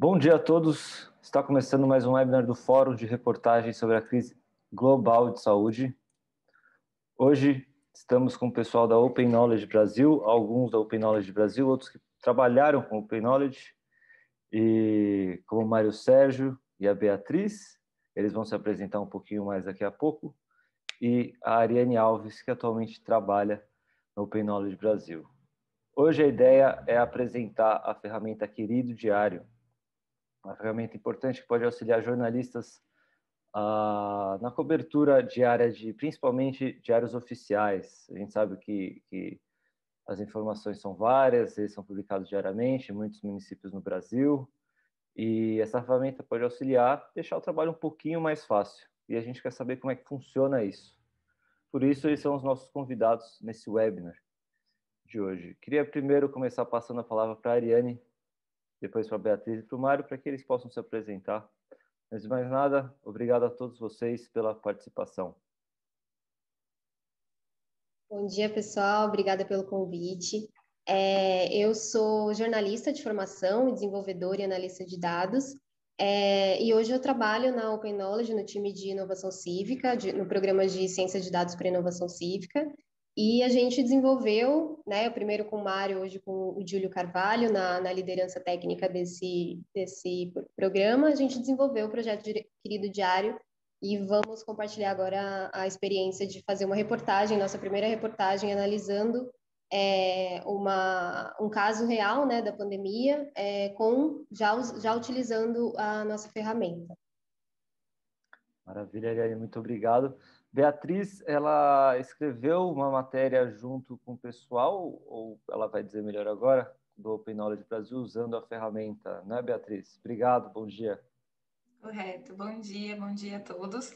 Bom dia a todos. Está começando mais um webinar do Fórum de Reportagem sobre a crise global de saúde. Hoje estamos com o pessoal da Open Knowledge Brasil, alguns da Open Knowledge Brasil, outros que trabalharam com Open Knowledge, e como o Mário Sérgio e a Beatriz, eles vão se apresentar um pouquinho mais daqui a pouco, e a Ariane Alves, que atualmente trabalha no Open Knowledge Brasil. Hoje a ideia é apresentar a ferramenta Querido Diário, uma ferramenta importante que pode auxiliar jornalistas na cobertura diária de, principalmente, diários oficiais. A gente sabe que as informações são várias, eles são publicados diariamente em muitos municípios no Brasil, e essa ferramenta pode auxiliar, deixar o trabalho um pouquinho mais fácil. E a gente quer saber como é que funciona isso. Por isso, eles são os nossos convidados nesse webinar de hoje. Queria primeiro começar passando a palavra para a Ariane, depois para a Beatriz e para o Mário, para que eles possam se apresentar. Antes de mais nada, obrigado a todos vocês pela participação. Bom dia, pessoal. Obrigada pelo convite. Eu sou jornalista de formação, desenvolvedora e analista de dados, e hoje eu trabalho na Open Knowledge, no time de inovação cívica, no programa de ciência de dados para inovação cívica, e a gente desenvolveu, né, o primeiro com o Mário, hoje com o Júlio Carvalho, na liderança técnica desse programa, a gente desenvolveu o projeto Querido Diário, e vamos compartilhar agora a experiência de fazer uma reportagem, nossa primeira reportagem, analisando um caso real, né, da pandemia, já utilizando a nossa ferramenta. Maravilha, Ariane, muito obrigado. Beatriz, ela escreveu uma matéria junto com o pessoal, ou ela vai dizer melhor agora, do Open Knowledge Brasil, usando a ferramenta, né, Beatriz? Obrigado, bom dia. Correto, bom dia a todos.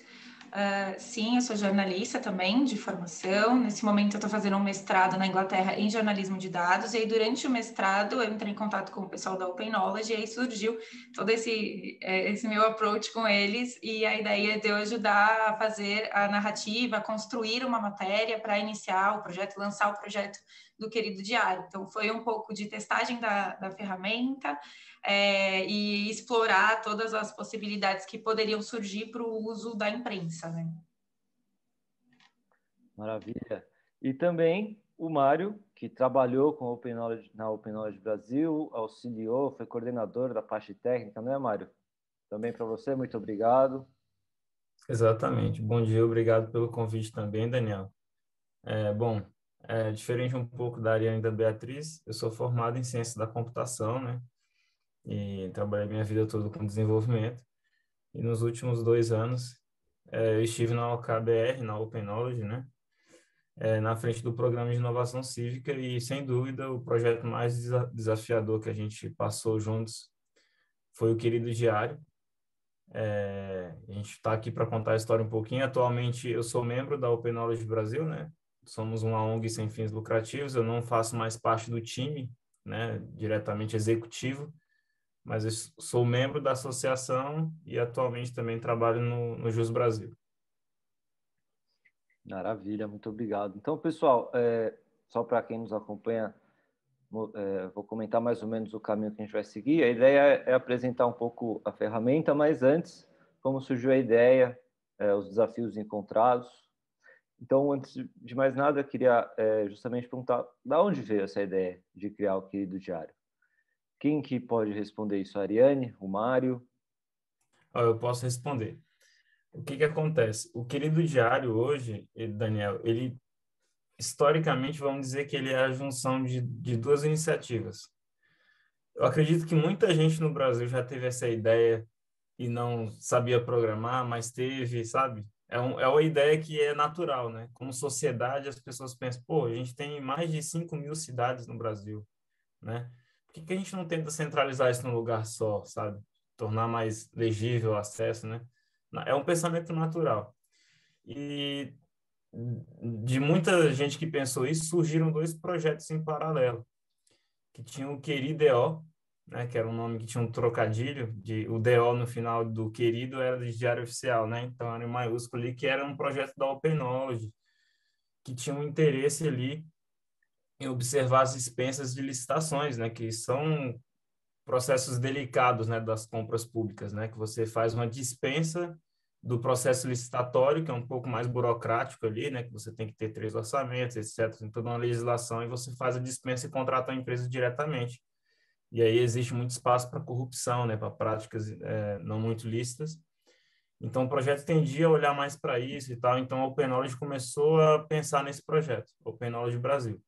Sim, eu sou jornalista também, de formação. Nesse momento eu estou fazendo um mestrado na Inglaterra em jornalismo de dados, e aí durante o mestrado eu entrei em contato com o pessoal da Open Knowledge, e aí surgiu todo esse meu approach com eles, e a ideia de eu ajudar a fazer a narrativa, a construir uma matéria para iniciar o projeto, lançar o projeto do Querido Diário. Então foi um pouco de testagem da ferramenta, e explorar todas as possibilidades que poderiam surgir para o uso da imprensa, né? Maravilha. E também o Mário, que trabalhou com Open Knowledge, na Open Knowledge Brasil, auxiliou, foi coordenador da parte técnica, não é, Mário? Também para você, muito obrigado. Exatamente. Bom dia, obrigado pelo convite também, Daniel. Diferente um pouco da Ariane e da Beatriz, eu sou formado em ciência da computação, né? E trabalhei minha vida toda com desenvolvimento. E nos últimos 2 anos, eu estive na OKBR, na Open Knowledge, né? Na frente do programa de inovação cívica, e, sem dúvida, o projeto mais desafiador que a gente passou juntos foi o Querido Diário. A gente está aqui para contar a história um pouquinho. Atualmente, eu sou membro da Open Knowledge Brasil, né? Somos uma ONG sem fins lucrativos. Eu não faço mais parte do time, né, diretamente executivo, mas eu sou membro da associação e atualmente também trabalho no JUS Brasil. Maravilha, muito obrigado. Então, pessoal, só para quem nos acompanha, vou comentar mais ou menos o caminho que a gente vai seguir. A ideia é apresentar um pouco a ferramenta, mas antes, como surgiu a ideia, os desafios encontrados. Então, antes de mais nada, eu queria justamente perguntar de onde veio essa ideia de criar o Querido Diário? Quem que pode responder isso? A Ariane? O Mário? Eu posso responder. O que acontece? O Querido Diário hoje, Daniel, ele historicamente, vamos dizer que ele é a junção de 2 iniciativas. Eu acredito que muita gente no Brasil já teve essa ideia e não sabia programar, mas teve, sabe? É uma ideia que é natural, né? Como sociedade, as pessoas pensam, pô, a gente tem mais de 5.000 cidades no Brasil, né? Por que a gente não tenta centralizar isso num lugar só, sabe? Tornar mais legível o acesso, né? É um pensamento natural. E de muita gente que pensou isso, surgiram 2 projetos em paralelo, que tinham o Querido, né, que era um nome que tinha um trocadilho, o DO no final do Querido era de Diário Oficial, né? Então era em maiúsculo ali, que era um projeto da Open Knowledge, que tinha um interesse ali em observar as dispensas de licitações, né, que são processos delicados, né, das compras públicas, né, que você faz uma dispensa do processo licitatório, que é um pouco mais burocrático ali, né, que você tem que ter 3 orçamentos, etc., tem toda uma legislação, e você faz a dispensa e contrata a empresa diretamente. E aí existe muito espaço para corrupção, né, para práticas não muito lícitas. Então, o projeto tendia a olhar mais para isso e tal, então a Open Knowledge começou a pensar nesse projeto, Open Knowledge Brasil.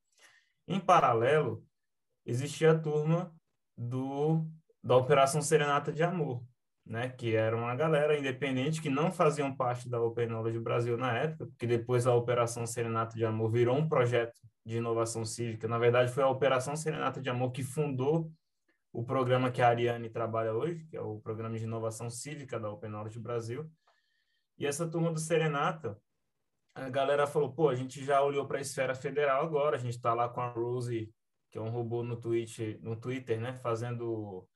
Em paralelo, existia a turma da Operação Serenata de Amor, né, que era uma galera independente que não faziam parte da Open Knowledge Brasil na época, porque depois a Operação Serenata de Amor virou um projeto de inovação cívica. Na verdade, foi a Operação Serenata de Amor que fundou o programa que a Ariane trabalha hoje, que é o Programa de Inovação Cívica da Open Knowledge Brasil. E essa turma do Serenata, a galera falou, pô, a gente já olhou para a esfera federal agora, a gente está lá com a Rose, que é um robô no Twitter, né, fazendo,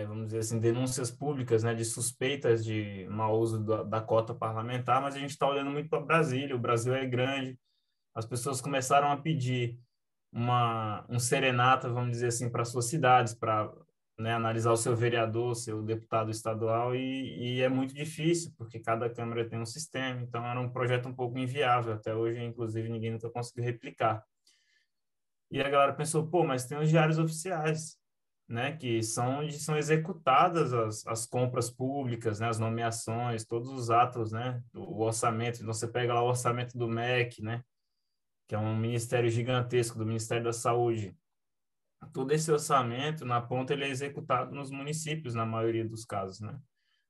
vamos dizer assim, denúncias públicas, né, de suspeitas de mau uso da cota parlamentar, mas a gente está olhando muito para Brasília, o Brasil é grande, as pessoas começaram a pedir um serenata, vamos dizer assim, para suas cidades, para, né, analisar o seu vereador, seu deputado estadual, e é muito difícil, porque cada Câmara tem um sistema, então era um projeto um pouco inviável, até hoje, inclusive, ninguém nunca conseguiu replicar. E a galera pensou, pô, mas tem os diários oficiais, né, que são onde são executadas as compras públicas, né, as nomeações, todos os atos, né, o orçamento. Então, você pega lá o orçamento do MEC, né, que é um ministério gigantesco, do Ministério da Saúde. Todo esse orçamento, na ponta, ele é executado nos municípios, na maioria dos casos, né?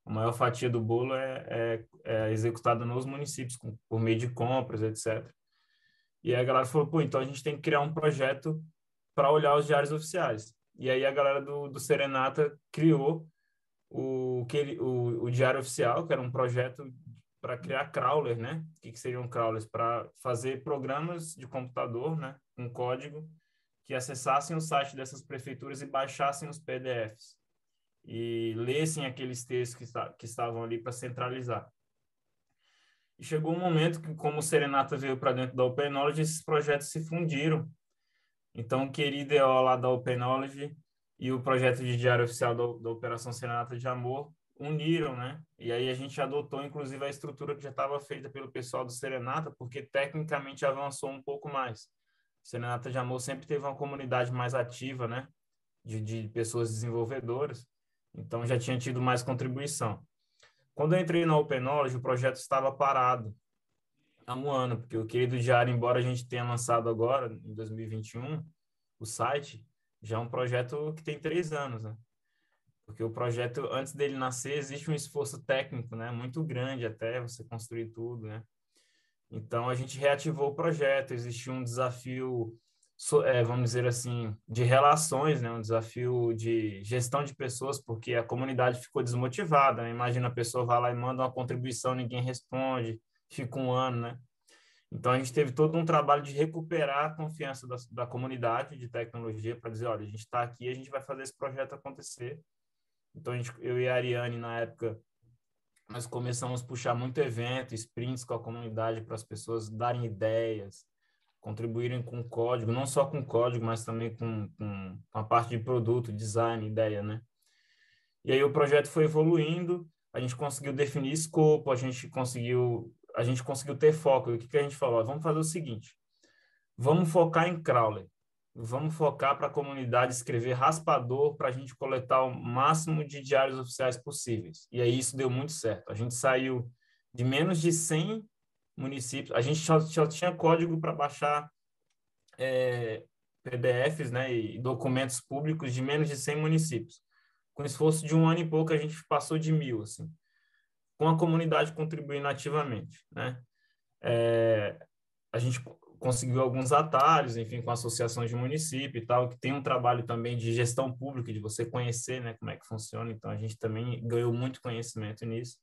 A maior fatia do bolo é executada nos municípios, por meio de compras, etc. E aí a galera falou, pô, então a gente tem que criar um projeto para olhar os diários oficiais. E aí a galera do Serenata criou o Diário Oficial, que era um projeto para criar crawler, né? O que seriam crawlers? Para fazer programas de computador, né? Com código, que acessassem o site dessas prefeituras e baixassem os PDFs. E lessem aqueles textos que estavam ali para centralizar. E chegou um momento que, como o Serenata veio para dentro da Open Knowledge, esses projetos se fundiram. Então, o querido EO lá da Open Knowledge e o projeto de diário oficial da Operação Serenata de Amor uniram, né? E aí a gente adotou, inclusive, a estrutura que já estava feita pelo pessoal do Serenata, porque tecnicamente avançou um pouco mais. O Serenata de Amor sempre teve uma comunidade mais ativa, né? De pessoas desenvolvedoras. Então, já tinha tido mais contribuição. Quando eu entrei na Open Knowledge, o projeto estava parado há um ano, porque o querido diário, embora a gente tenha lançado agora, em 2021, o site, já é um projeto que tem 3 anos, né? Porque o projeto, antes dele nascer, existe um esforço técnico, né? Muito grande até você construir tudo, né? Então, a gente reativou o projeto, existiu um desafio, vamos dizer assim, de relações, né? Um desafio de gestão de pessoas, porque a comunidade ficou desmotivada, né? Imagina, a pessoa vai lá e manda uma contribuição, ninguém responde, fica um ano, né? Então, a gente teve todo um trabalho de recuperar a confiança da comunidade de tecnologia para dizer, olha, a gente está aqui, a gente vai fazer esse projeto acontecer. Então, eu e a Ariane, na época, nós começamos a puxar muito evento, sprints com a comunidade para as pessoas darem ideias, contribuírem com código, não só com código, mas também com a parte de produto, design, ideia, né? E aí o projeto foi evoluindo, a gente conseguiu definir escopo, a gente conseguiu ter foco. E o que a gente falou? Vamos fazer o seguinte, vamos focar em crawler, vamos focar para a comunidade escrever raspador para a gente coletar o máximo de diários oficiais possíveis. E aí isso deu muito certo. A gente saiu de menos de 100 municípios, a gente só tinha código para baixar PDFs, né, e documentos públicos de menos de 100 municípios. Com esforço de um ano e pouco, a gente passou de 1.000, assim, com a comunidade contribuindo ativamente, né? A gente conseguiu alguns atalhos, enfim, com associações de município e tal, que tem um trabalho também de gestão pública, de você conhecer, né, como é que funciona, então a gente também ganhou muito conhecimento nisso.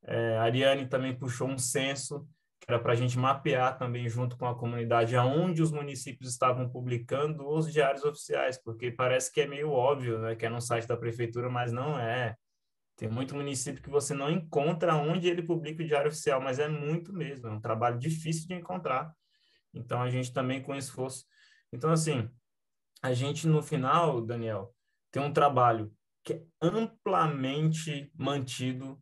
A Ariane também puxou um censo, que era para a gente mapear também junto com a comunidade aonde os municípios estavam publicando os diários oficiais, porque parece que é meio óbvio, né, que é no site da prefeitura, mas não é. Tem muito município que você não encontra onde ele publica o diário oficial, mas é muito mesmo, é um trabalho difícil de encontrar. Então, a gente também com esforço. Então, assim, a gente no final, Daniel, tem um trabalho que é amplamente mantido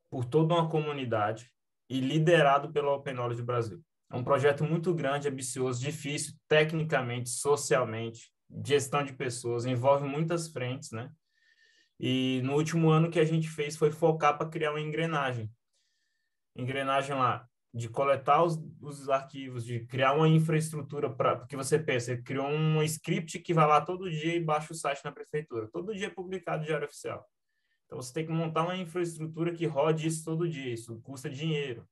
por toda uma comunidade e liderado pela Open Knowledge Brasil. É um projeto muito grande, ambicioso, difícil, tecnicamente, socialmente, gestão de pessoas, envolve muitas frentes, né? E no último ano que a gente fez foi focar para criar uma engrenagem. Engrenagem lá, de coletar os arquivos, de criar uma infraestrutura para... Porque você pensa, você criou um script que vai lá todo dia e baixa o site na prefeitura. Todo dia é publicado no Diário Oficial. Então, você tem que montar uma infraestrutura que rode isso todo dia. Isso custa dinheiro.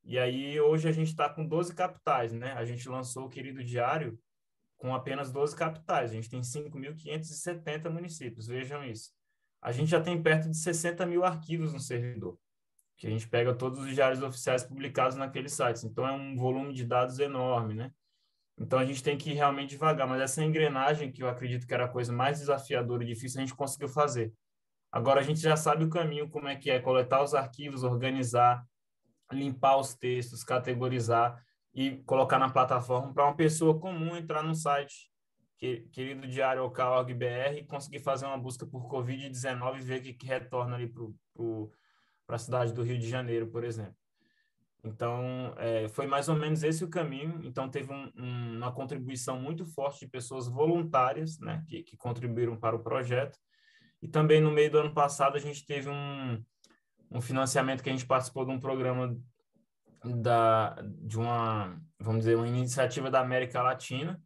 E aí, hoje, a gente está com 12 capitais, né? A gente lançou o Querido Diário com apenas 12 capitais. A gente tem 5.570 municípios, vejam isso. A gente já tem perto de 60 mil arquivos no servidor, que a gente pega todos os diários oficiais publicados naqueles sites. Então, é um volume de dados enorme, né? Então, a gente tem que ir realmente devagar. Mas essa engrenagem, que eu acredito que era a coisa mais desafiadora e difícil, a gente conseguiu fazer. Agora, a gente já sabe o caminho, como é que é coletar os arquivos, organizar, limpar os textos, categorizar e colocar na plataforma para uma pessoa comum entrar no site, querido diário.org.br, e conseguir fazer uma busca por Covid-19 e ver o que retorna ali para a cidade do Rio de Janeiro, por exemplo. Então, foi mais ou menos esse o caminho. Então, teve uma contribuição muito forte de pessoas voluntárias, né, que contribuíram para o projeto. E também, no meio do ano passado, a gente teve um financiamento que a gente participou de um programa de uma, vamos dizer, uma iniciativa da América Latina,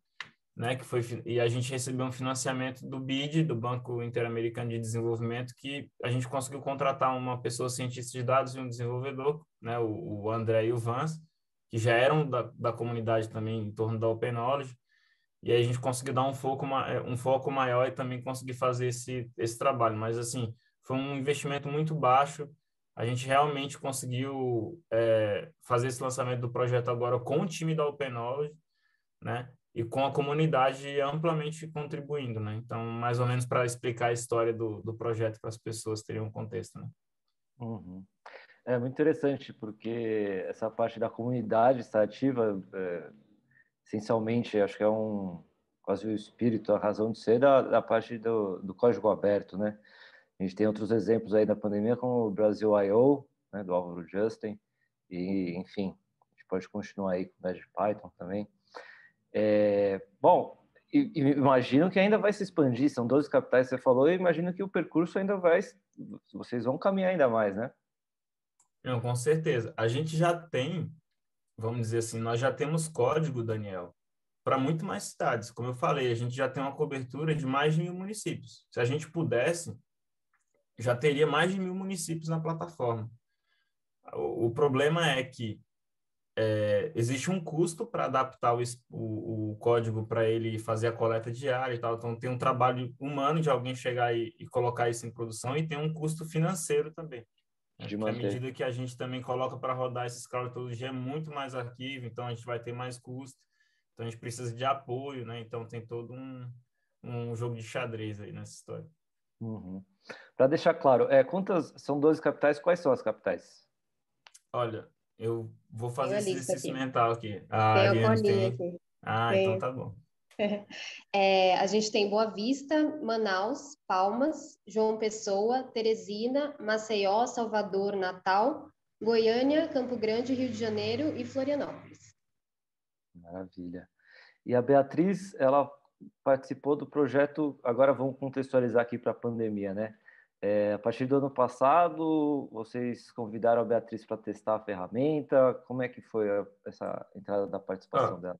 né, e a gente recebeu um financiamento do BID, do Banco Interamericano de Desenvolvimento, que a gente conseguiu contratar uma pessoa cientista de dados e um desenvolvedor, né, o André e o Vance, que já eram da comunidade também em torno da Open Knowledge, e aí a gente conseguiu dar um foco maior e também conseguir fazer esse trabalho. Mas, assim, foi um investimento muito baixo. A gente realmente conseguiu fazer esse lançamento do projeto agora com o time da Open Knowledge, né? E com a comunidade amplamente contribuindo, né? Então, mais ou menos para explicar a história do projeto para as pessoas terem um contexto, né? Uhum. É muito interessante, porque essa parte da comunidade estar ativa, essencialmente, acho que é quase o espírito, a razão de ser da parte do código aberto, né? A gente tem outros exemplos aí da pandemia, como o Brasil I.O., né, do Álvaro Justin, e, enfim, a gente pode continuar aí com o NetPython também. Bom, imagino que ainda vai se expandir, são 12 capitais, você falou, e imagino que o percurso ainda vocês vão caminhar ainda mais, né? Não, com certeza. A gente já tem, vamos dizer assim, nós já temos código, Daniel, para muito mais cidades. Como eu falei, a gente já tem uma cobertura de mais de 1.000 municípios. Se a gente pudesse, já teria mais de 1.000 municípios na plataforma. O problema é que existe um custo para adaptar o código para ele fazer a coleta diária e tal. Então, tem um trabalho humano de alguém chegar e colocar isso em produção, e tem um custo financeiro também, né? De Porque à manter. medida que a gente também coloca para rodar esses crawls todo dia, é muito mais arquivo, então a gente vai ter mais custo. Então, a gente precisa de apoio, né? Então, tem todo um jogo de xadrez aí nessa história. Uhum. Para deixar claro, quantas são 12 capitais? Quais são as capitais? Olha, eu vou Tenho fazer a esse lista exercício aqui. mental aqui. A Tenho a Ariane colinha tem. aqui. Ah, então Tenho. tá bom. A gente tem Boa Vista, Manaus, Palmas, João Pessoa, Teresina, Maceió, Salvador, Natal, Goiânia, Campo Grande, Rio de Janeiro e Florianópolis. Maravilha. E a Beatriz, ela participou do projeto, agora vamos contextualizar aqui para a pandemia, né? A partir do ano passado, vocês convidaram a Beatriz para testar a ferramenta. Como é que foi essa entrada da participação Ó, dela?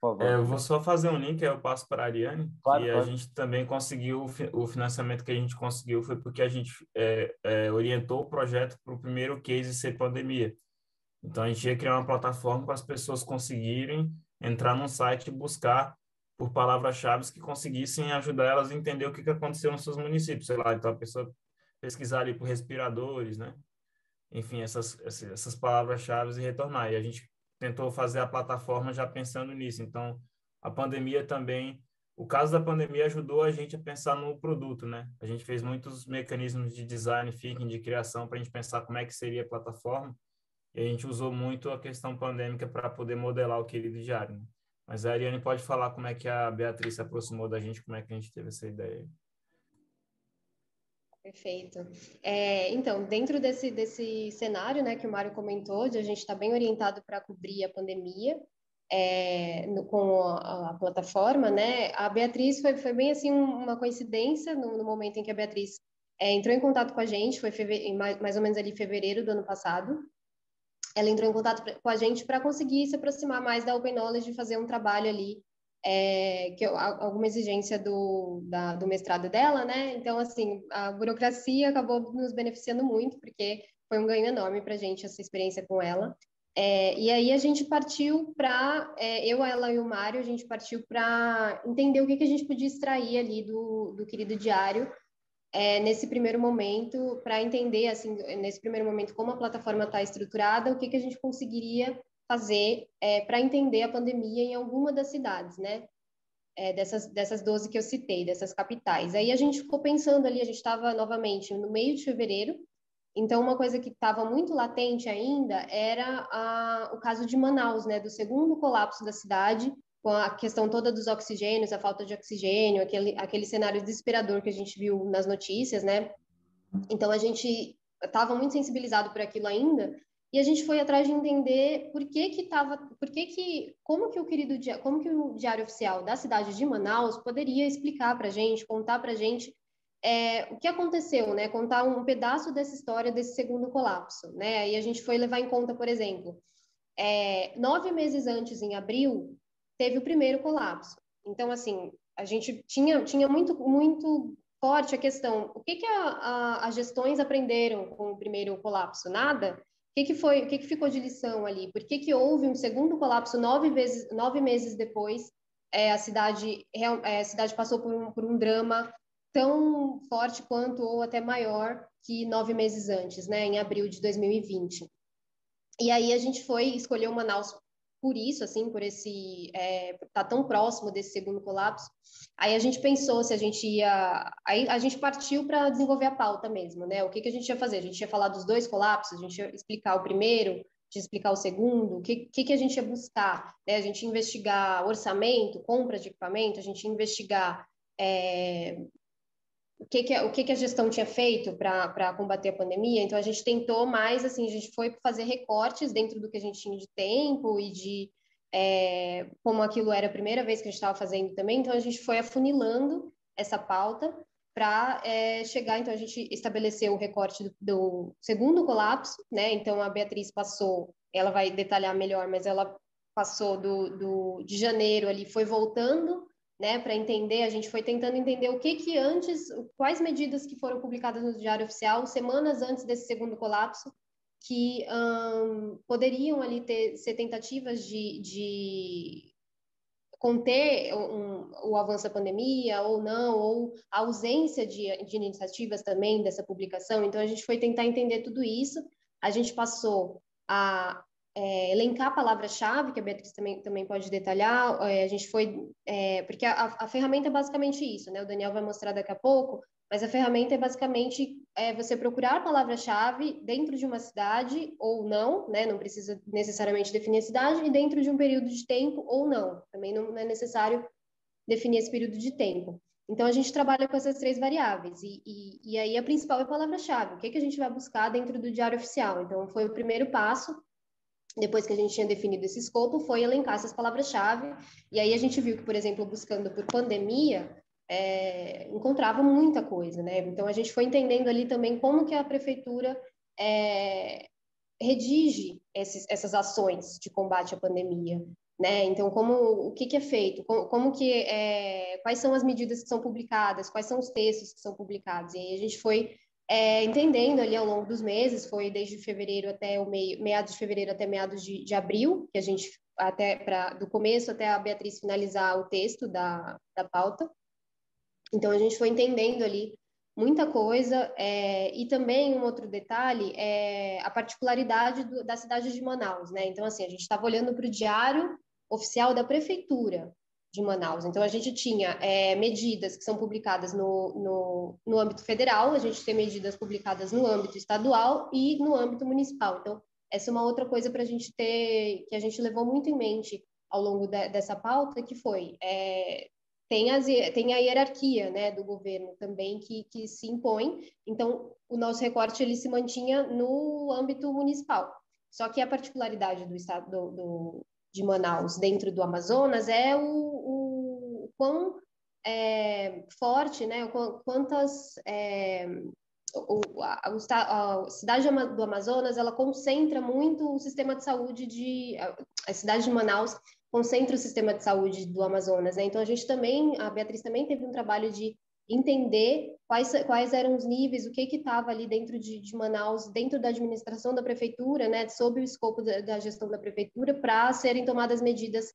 Por favor, eu vou Beatriz. só fazer um link, aí eu passo para a Ariane, Claro, que a claro. gente também conseguiu, o financiamento que a gente conseguiu foi porque a gente orientou o projeto para o primeiro case ser pandemia. Então, a gente ia criar uma plataforma para as pessoas conseguirem entrar num site e buscar por palavras-chave que conseguissem ajudar elas a entender o que aconteceu nos seus municípios. Sei lá, então a pessoa pesquisar ali por respiradores, né? Enfim, essas palavras-chave e retornar. E a gente tentou fazer a plataforma já pensando nisso. Então, a pandemia também, o caso da pandemia ajudou a gente a pensar no produto, né? A gente fez muitos mecanismos de design thinking, de criação, para a gente pensar como é que seria a plataforma, e a gente usou muito a questão pandêmica para poder modelar o Querido Diário, né? Mas a Ariane pode falar como é que a Beatriz se aproximou da gente, como é que a gente teve essa ideia. Perfeito. Então, dentro desse cenário, né, que o Mário comentou, de a gente estar bem orientado para cobrir a pandemia, com a plataforma, né, a Beatriz foi bem assim uma coincidência no momento em que a Beatriz entrou em contato com a gente, foi mais ou menos ali em fevereiro do ano passado. Ela entrou em contato com a gente para conseguir se aproximar mais da Open Knowledge e fazer um trabalho ali alguma exigência do mestrado dela, né? Então, assim, a burocracia acabou nos beneficiando muito, porque foi um ganho enorme para a gente essa experiência com ela. E aí a gente partiu para, eu, ela e o Mário, a gente partiu para entender o que a gente podia extrair ali do querido diário, nesse primeiro momento, para entender, assim, nesse primeiro momento, como a plataforma está estruturada, o que a gente conseguiria fazer para entender a pandemia em alguma das cidades, né? Dessas 12 que eu citei, dessas capitais. Aí a gente ficou pensando ali, a gente estava novamente no meio de fevereiro, então uma coisa que estava muito latente ainda era o caso de Manaus, né? Do segundo colapso da cidade, com a questão toda dos oxigênios, a falta de oxigênio, aquele cenário desesperador que a gente viu nas notícias, né? Então a gente estava muito sensibilizado por aquilo ainda, e a gente foi atrás de entender como que o Diário Oficial da cidade de Manaus poderia explicar para a gente, contar para a gente o que aconteceu, né? Contar um pedaço dessa história desse segundo colapso, né? Aí a gente foi levar em conta, por exemplo, 9 meses antes, em abril, teve o primeiro colapso. Então, assim, a gente tinha muito, muito forte a questão: o que as gestões aprenderam com o primeiro colapso? Nada. O que ficou de lição ali? Por que houve um segundo colapso 9 meses depois? A cidade passou por um drama tão forte quanto ou até maior que 9 meses antes, né? Em abril de 2020. E aí a gente escolheu Manaus por isso, assim, por tá tão próximo desse segundo colapso. Aí a gente pensou se a gente ia... Aí a gente partiu para desenvolver a pauta mesmo, né? O que a gente ia fazer? A gente ia falar dos dois colapsos, a gente ia explicar o primeiro, de explicar o segundo, o que a gente ia buscar, né? A gente ia investigar orçamento, compra de equipamento, a gente ia investigar o que a gestão tinha feito para combater a pandemia. Então, a gente tentou mais, assim, a gente foi fazer recortes dentro do que a gente tinha de tempo e como aquilo era a primeira vez que a gente estava fazendo também, então a gente foi afunilando essa pauta para chegar, então a gente estabeleceu o recorte do segundo colapso, né? Então, a Beatriz passou, ela vai detalhar melhor, mas ela passou de janeiro ali, foi voltando, né, para entender, a gente foi tentando entender quais medidas que foram publicadas no Diário Oficial semanas antes desse segundo colapso, que poderiam ali ser tentativas de conter o avanço da pandemia ou não, ou a ausência de iniciativas também dessa publicação. Então, a gente foi tentar entender tudo isso, a gente passou a elencar palavras-chave, que a Beatriz também pode detalhar, a gente foi... porque a ferramenta é basicamente isso, né? O Daniel vai mostrar daqui a pouco, mas a ferramenta é basicamente você procurar palavra-chave dentro de uma cidade ou não, né? Não precisa necessariamente definir a cidade, e dentro de um período de tempo ou não. Também não é necessário definir esse período de tempo. Então, a gente trabalha com essas 3 variáveis. E aí, a principal é a palavra-chave. O que a gente vai buscar dentro do Diário Oficial? Então, foi o primeiro passo. Depois que a gente tinha definido esse escopo, foi elencar essas palavras-chave. E aí a gente viu que, por exemplo, buscando por pandemia, encontrava muita coisa, né? Então a gente foi entendendo ali também como que a prefeitura redige essas ações de combate à pandemia, né? Então o que é feito, quais são as medidas que são publicadas, quais são os textos que são publicados. E aí a gente foi entendendo ali ao longo dos meses, foi desde fevereiro até meados de fevereiro até meados de abril, que a gente do começo até a Beatriz finalizar o texto da pauta. Então, a gente foi entendendo ali muita coisa, e também um outro detalhe é a particularidade da cidade de Manaus, né? Então, assim, a gente estava olhando para o Diário Oficial da Prefeitura de Manaus. Então, a gente tinha medidas que são publicadas no âmbito federal, a gente tem medidas publicadas no âmbito estadual e no âmbito municipal. Então, essa é uma outra coisa para a gente ter, que a gente levou muito em mente ao longo dessa pauta, que foi tem a hierarquia, né, do governo também que se impõe. Então, o nosso recorte ele se mantinha no âmbito municipal. Só que a particularidade do estado de Manaus dentro do Amazonas é o quão forte, né, quantas a cidade do Amazonas, ela concentra muito o sistema de saúde a cidade de Manaus concentra o sistema de saúde do Amazonas, né? Então a Beatriz também teve um trabalho de entender quais eram os níveis, o que estava ali dentro de Manaus, dentro da administração da prefeitura, né, sob o escopo da gestão da prefeitura, para serem tomadas medidas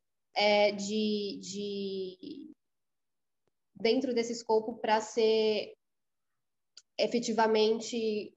dentro desse escopo para ser efetivamente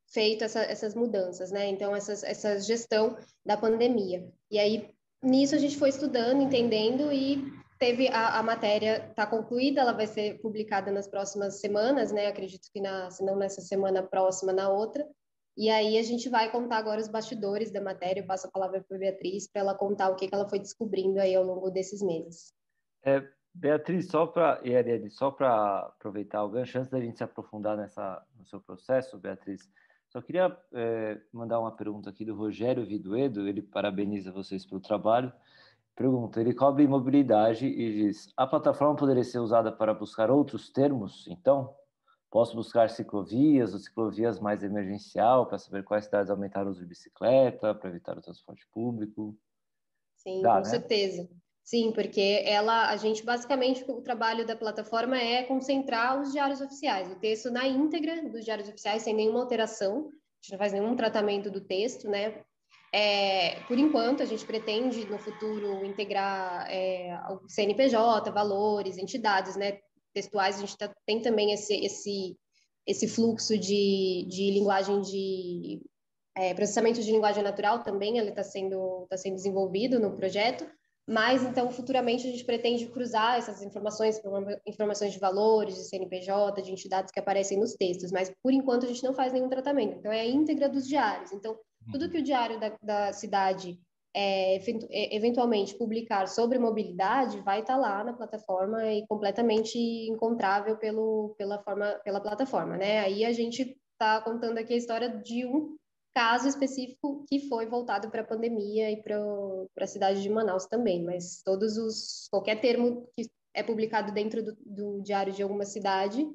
feito essas mudanças, né? Então, essa gestão da pandemia. E aí, nisso a gente foi estudando, entendendo e teve a matéria está concluída, ela vai ser publicada nas próximas semanas, né? Acredito que se não nessa semana próxima, na outra. E aí a gente vai contar agora os bastidores da matéria. Eu passo a palavra para a Beatriz para ela contar o que ela foi descobrindo aí ao longo desses meses. Beatriz, só para aproveitar o gancho, antes da gente se aprofundar no seu processo, Beatriz, só queria mandar uma pergunta aqui do Rogério Viduedo, ele parabeniza vocês pelo trabalho. Pergunta, ele cobre mobilidade e diz, a plataforma poderia ser usada para buscar outros termos, então? Posso buscar ciclovias ou ciclovias mais emergencial para saber quais cidades aumentaram o uso de bicicleta, para evitar o transporte público? Sim, com certeza. Sim, porque a gente basicamente, o trabalho da plataforma é concentrar os diários oficiais, o texto na íntegra dos diários oficiais, sem nenhuma alteração, a gente não faz nenhum tratamento do texto, né? Por enquanto, a gente pretende, no futuro, integrar o CNPJ, valores, entidades, né, textuais, a gente tem também esse fluxo de linguagem de processamento de linguagem natural também, ele está sendo desenvolvido no projeto, mas, então, futuramente a gente pretende cruzar essas informações para informações de valores, de CNPJ, de entidades que aparecem nos textos, mas, por enquanto, a gente não faz nenhum tratamento. Então, é a íntegra dos diários. Então, tudo que o diário da cidade eventualmente publicar sobre mobilidade vai estar lá na plataforma e completamente encontrável pela plataforma, né? Aí a gente está contando aqui a história de um caso específico que foi voltado para a pandemia e para a cidade de Manaus também, mas qualquer termo que é publicado dentro do diário de alguma cidade,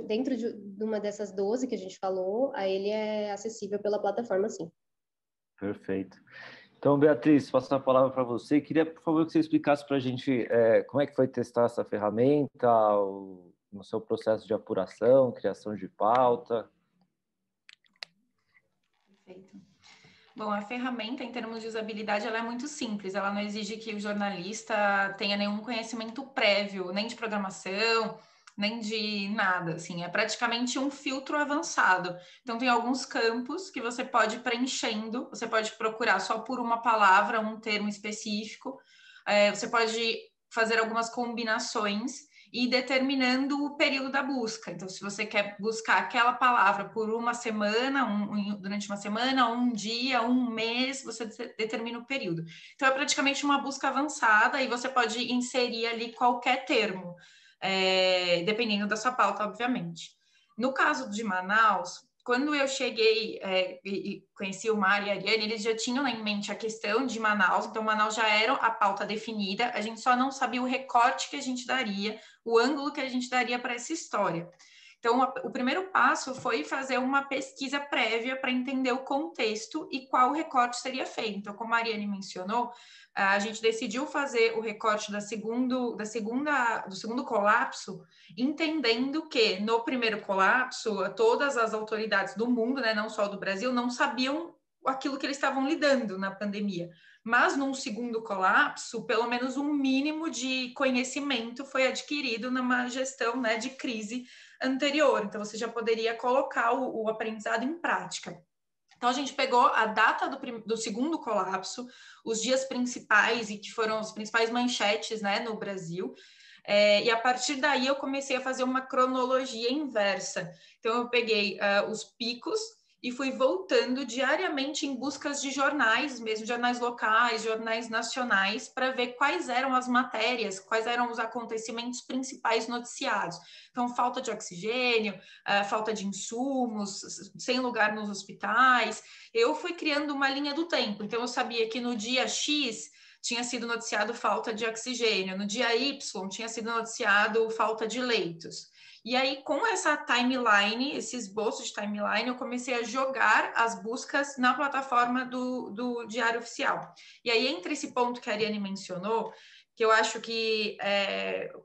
dentro de uma dessas 12 que a gente falou, aí ele é acessível pela plataforma, sim. Perfeito. Então, Beatriz, passo a palavra para você. Queria, por favor, que você explicasse para a gente como é que foi testar essa ferramenta, no seu processo de apuração, criação de pauta. Perfeito. Bom, a ferramenta, em termos de usabilidade, ela é muito simples. Ela não exige que o jornalista tenha nenhum conhecimento prévio, nem de programação, nem de nada, assim. É praticamente um filtro avançado. Então, tem alguns campos que você pode ir preenchendo. Você pode procurar só por uma palavra, um termo específico. Você pode fazer algumas combinações e determinando o período da busca. Então, se você quer buscar aquela palavra por uma semana, durante uma semana, um dia, um mês, você determina o período. Então, é praticamente uma busca avançada e você pode inserir ali qualquer termo, dependendo da sua pauta, obviamente. No caso de Manaus, quando eu cheguei e conheci o Mário e a Ariane, eles já tinham em mente a questão de Manaus, então Manaus já era a pauta definida, a gente só não sabia o recorte que a gente daria, o ângulo que a gente daria para essa história. Então, o primeiro passo foi fazer uma pesquisa prévia para entender o contexto e qual recorte seria feito. Então, como a Ariane mencionou, a gente decidiu fazer o recorte do segundo colapso, entendendo que no primeiro colapso, todas as autoridades do mundo, né, não só do Brasil, não sabiam aquilo que eles estavam lidando na pandemia. Mas num segundo colapso, pelo menos um mínimo de conhecimento foi adquirido numa gestão, né, de crise anterior. Então, você já poderia colocar o aprendizado em prática. Então, a gente pegou a data do segundo colapso, os dias principais, e que foram as principais manchetes, né, no Brasil, e a partir daí eu comecei a fazer uma cronologia inversa. Então, eu peguei os picos e fui voltando diariamente em buscas de jornais, mesmo jornais locais, jornais nacionais, para ver quais eram as matérias, quais eram os acontecimentos principais noticiados. Então, falta de oxigênio, falta de insumos, sem lugar nos hospitais. Eu fui criando uma linha do tempo. Então, eu sabia que no dia X tinha sido noticiado falta de oxigênio, no dia Y tinha sido noticiado falta de leitos. E aí, com essa timeline, esse esboço de timeline, eu comecei a jogar as buscas na plataforma do Diário Oficial. E aí, entre esse ponto que a Ariane mencionou, que eu acho que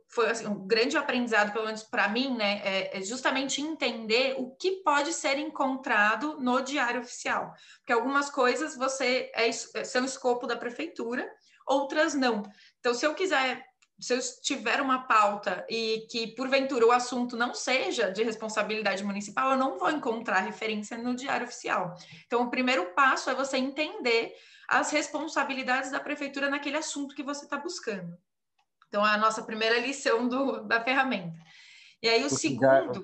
foi assim, um grande aprendizado, pelo menos para mim, né, é justamente entender o que pode ser encontrado no Diário Oficial. Porque algumas coisas são escopo da prefeitura, outras não. Então, se eu tiver uma pauta e que, porventura, o assunto não seja de responsabilidade municipal, eu não vou encontrar referência no Diário Oficial. Então, o primeiro passo é você entender as responsabilidades da prefeitura naquele assunto que você está buscando. Então, é a nossa primeira lição da ferramenta. E aí, o segundo...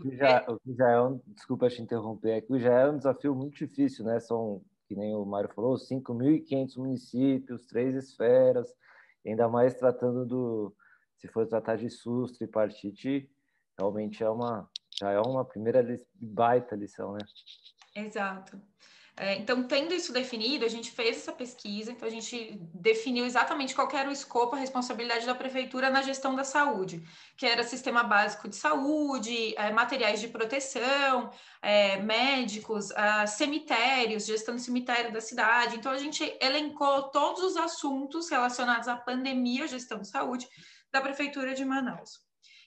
Desculpa te interromper, é que já é um desafio muito difícil, né? São, que nem o Mário falou, 5.500 municípios, 3 esferas, ainda mais tratando se for tratar de SUS, tripartite, realmente já é uma primeira baita lição, né? Exato. Então, tendo isso definido, a gente fez essa pesquisa, então a gente definiu exatamente qual era o escopo, a responsabilidade da prefeitura na gestão da saúde, que era sistema básico de saúde, materiais de proteção, médicos, cemitérios, gestão de cemitério da cidade. Então, a gente elencou todos os assuntos relacionados à pandemia, gestão de saúde, da prefeitura de Manaus.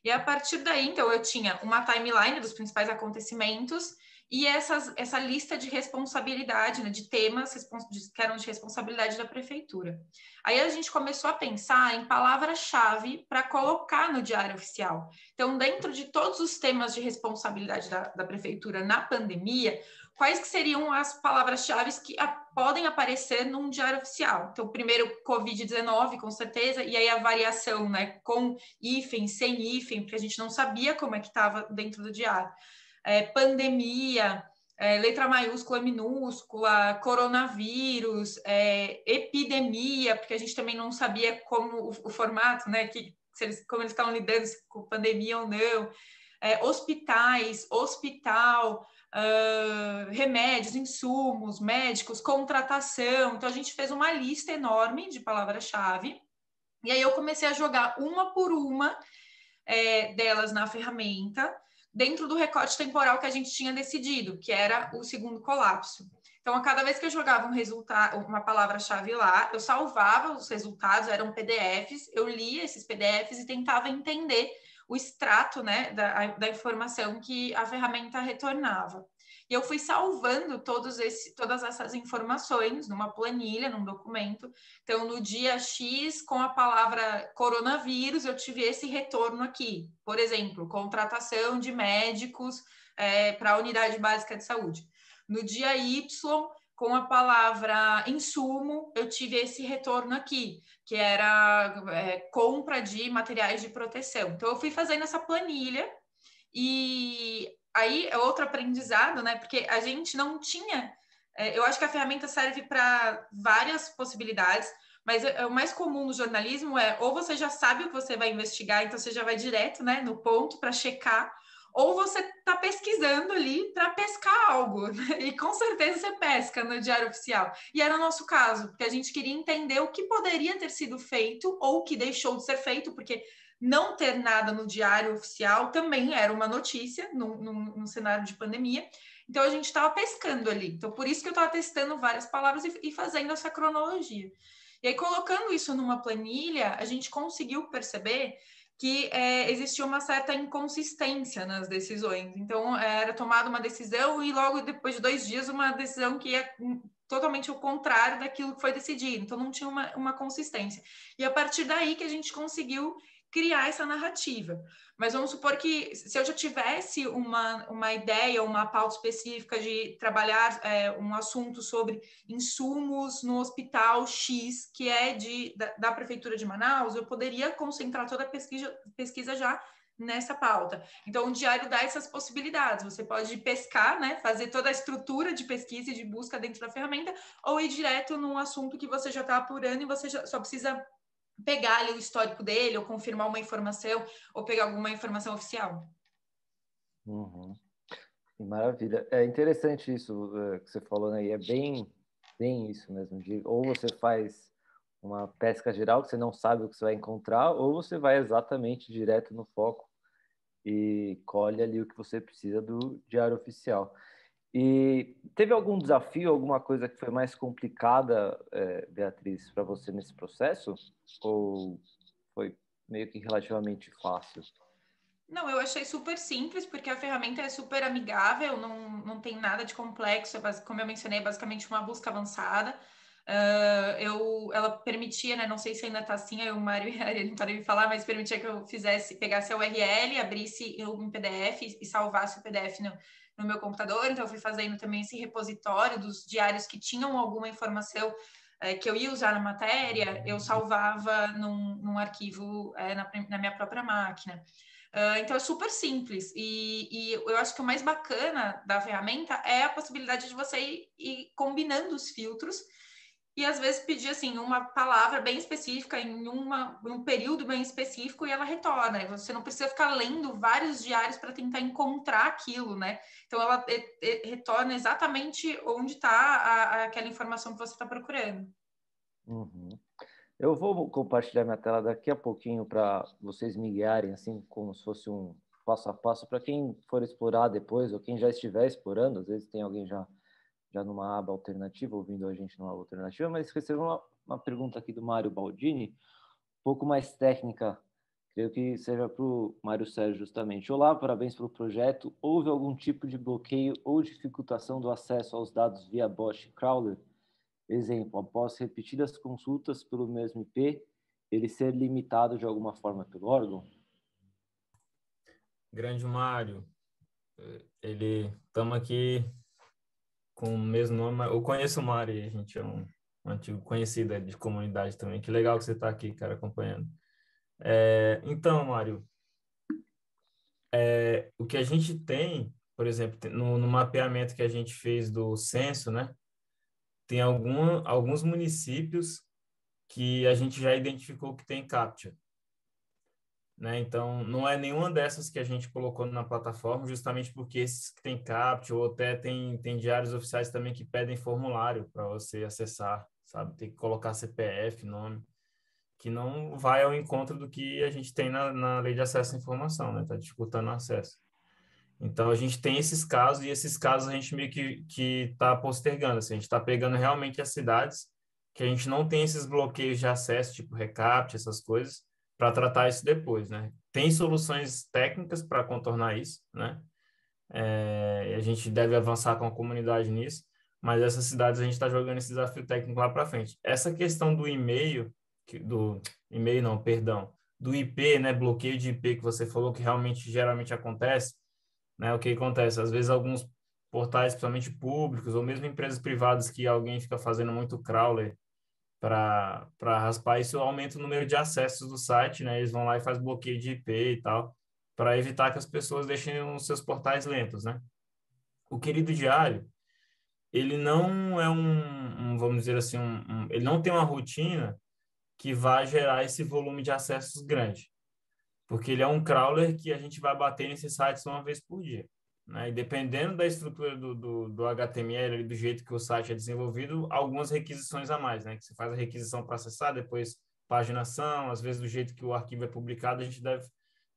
E a partir daí, então, eu tinha uma timeline dos principais acontecimentos, e essa lista de responsabilidade, né, de temas que eram de responsabilidade da prefeitura. Aí a gente começou a pensar em palavra-chave para colocar no Diário Oficial. Então, dentro de todos os temas de responsabilidade da prefeitura na pandemia, quais que seriam as palavras-chave que podem aparecer num Diário Oficial? Então, primeiro, Covid-19, com certeza, e aí a variação, né, com hífen, sem hífen, porque a gente não sabia como é que estava dentro do diário. Pandemia, letra maiúscula, minúscula, coronavírus, epidemia, porque a gente também não sabia como o formato, né, como eles estavam lidando com pandemia ou não, hospitais, hospital, remédios, insumos, médicos, contratação. Então, a gente fez uma lista enorme de palavras-chave, e aí eu comecei a jogar uma por uma delas na ferramenta, dentro do recorte temporal que a gente tinha decidido, que era o segundo colapso. Então, a cada vez que eu jogava uma palavra-chave lá, eu salvava os resultados, eram PDFs, eu lia esses PDFs e tentava entender o extrato, né, da informação que a ferramenta retornava. E eu fui salvando todas essas informações numa planilha, num documento. Então, no dia X, com a palavra coronavírus, eu tive esse retorno aqui. Por exemplo, contratação de médicos para a unidade básica de saúde. No dia Y, com a palavra insumo, eu tive esse retorno aqui, que era compra de materiais de proteção. Então, eu fui fazendo essa planilha e aí é outro aprendizado, né? Porque a gente não tinha... eu acho que a ferramenta serve para várias possibilidades, mas o mais comum no jornalismo ou você já sabe o que você vai investigar, então você já vai direto, né, no ponto para checar, ou você está pesquisando ali para pescar algo, né? E com certeza você pesca no Diário Oficial. E era o nosso caso, porque a gente queria entender o que poderia ter sido feito ou o que deixou de ser feito, porque não ter nada no Diário Oficial também era uma notícia num cenário de pandemia. Então, a gente estava pescando ali. Então, por isso que eu estava testando várias palavras e fazendo essa cronologia. E aí, colocando isso numa planilha, a gente conseguiu perceber que existia uma certa inconsistência nas decisões. Então, era tomada uma decisão e logo depois de 2 dias, uma decisão que ia totalmente o contrário daquilo que foi decidido. Então, não tinha uma consistência. E a partir daí que a gente conseguiu criar essa narrativa. Mas vamos supor que se eu já tivesse uma ideia, uma pauta específica de trabalhar um assunto sobre insumos no hospital X, que é da Prefeitura de Manaus, eu poderia concentrar toda a pesquisa já nessa pauta. Então, o diário dá essas possibilidades. Você pode pescar, né, fazer toda a estrutura de pesquisa e de busca dentro da ferramenta, ou ir direto num assunto que você já está apurando e você só precisa pegar ali o histórico dele, ou confirmar uma informação, ou pegar alguma informação oficial. Uhum. Maravilha. É interessante isso que você falou, né? E é bem isso mesmo. Ou você faz uma pesca geral que você não sabe o que você vai encontrar, ou você vai exatamente direto no foco e colhe ali o que você precisa do diário oficial. E teve algum desafio, alguma coisa que foi mais complicada, Beatriz, para você nesse processo? Ou foi meio que relativamente fácil? Não, eu achei super simples, porque a ferramenta é super amigável, não tem nada de complexo, como eu mencionei, é basicamente uma busca avançada. Ela permitia, né, não sei se ainda está assim, aí o Mário e a Ariane podem me falar, mas permitia que eu pegasse a URL, abrisse um PDF e salvasse o PDF no meu computador. Então, eu fui fazendo também esse repositório dos diários que tinham alguma informação que eu ia usar na matéria, eu salvava num arquivo na minha própria máquina. Então, é super simples. E eu acho que o mais bacana da ferramenta é a possibilidade de você ir combinando os filtros e, às vezes, pedir, assim, uma palavra bem específica em um período bem específico e ela retorna. Você não precisa ficar lendo vários diários para tentar encontrar aquilo, né? Então, ela retorna exatamente onde está aquela informação que você está procurando. Uhum. Eu vou compartilhar minha tela daqui a pouquinho para vocês me guiarem, assim, como se fosse um passo a passo para quem for explorar depois ou quem já estiver explorando. Às vezes tem alguém já numa aba alternativa, ouvindo a gente numa aba alternativa, mas recebeu uma pergunta aqui do Mário Baldini, um pouco mais técnica, creio que seja para o Mário Sérgio justamente. Olá, parabéns pelo projeto. Houve algum tipo de bloqueio ou dificultação do acesso aos dados via bot crawler? Exemplo, após repetidas consultas pelo mesmo IP, ele ser limitado de alguma forma pelo órgão? Grande Mário, estamos aqui com o mesmo nome. Eu conheço o Mário, a gente é um antigo conhecido de comunidade também. Que legal que você está aqui, cara, acompanhando. Então, Mário, o que a gente tem, por exemplo, no mapeamento que a gente fez do censo, né? Tem alguns municípios que a gente já identificou que tem CAPTCHA, né? Então, não é nenhuma dessas que a gente colocou na plataforma, justamente porque esses que tem CAPTCHA ou até tem diários oficiais também que pedem formulário para você acessar, sabe? Tem que colocar CPF, nome, que não vai ao encontro do que a gente tem na Lei de Acesso à Informação, né? Está dificultando o acesso. Então, a gente tem esses casos, e esses casos a gente meio que está postergando. Assim, a gente está pegando realmente as cidades que a gente não tem esses bloqueios de acesso, tipo recapt, essas coisas, para tratar isso depois, né? Tem soluções técnicas para contornar isso, né? E a gente deve avançar com a comunidade nisso, mas essas cidades a gente está jogando esse desafio técnico lá para frente. Essa questão do e-mail, do e-mail não, perdão, do IP, né? Bloqueio de IP que você falou que realmente geralmente acontece, né? O que acontece? Às vezes alguns portais, principalmente públicos, ou mesmo empresas privadas que alguém fica fazendo muito crawler para raspar, isso aumenta o número de acessos do site, né? Eles vão lá e faz bloqueio de IP e tal, para evitar que as pessoas deixem os seus portais lentos, né? O Querido Diário, ele não é vamos dizer assim, ele não tem uma rotina que vai gerar esse volume de acessos grande, porque ele é um crawler que a gente vai bater nesses sites uma vez por dia, né? E dependendo da estrutura do HTML, do jeito que o site é desenvolvido, algumas requisições a mais, né? Que você faz a requisição para acessar, depois paginação, às vezes do jeito que o arquivo é publicado, a gente deve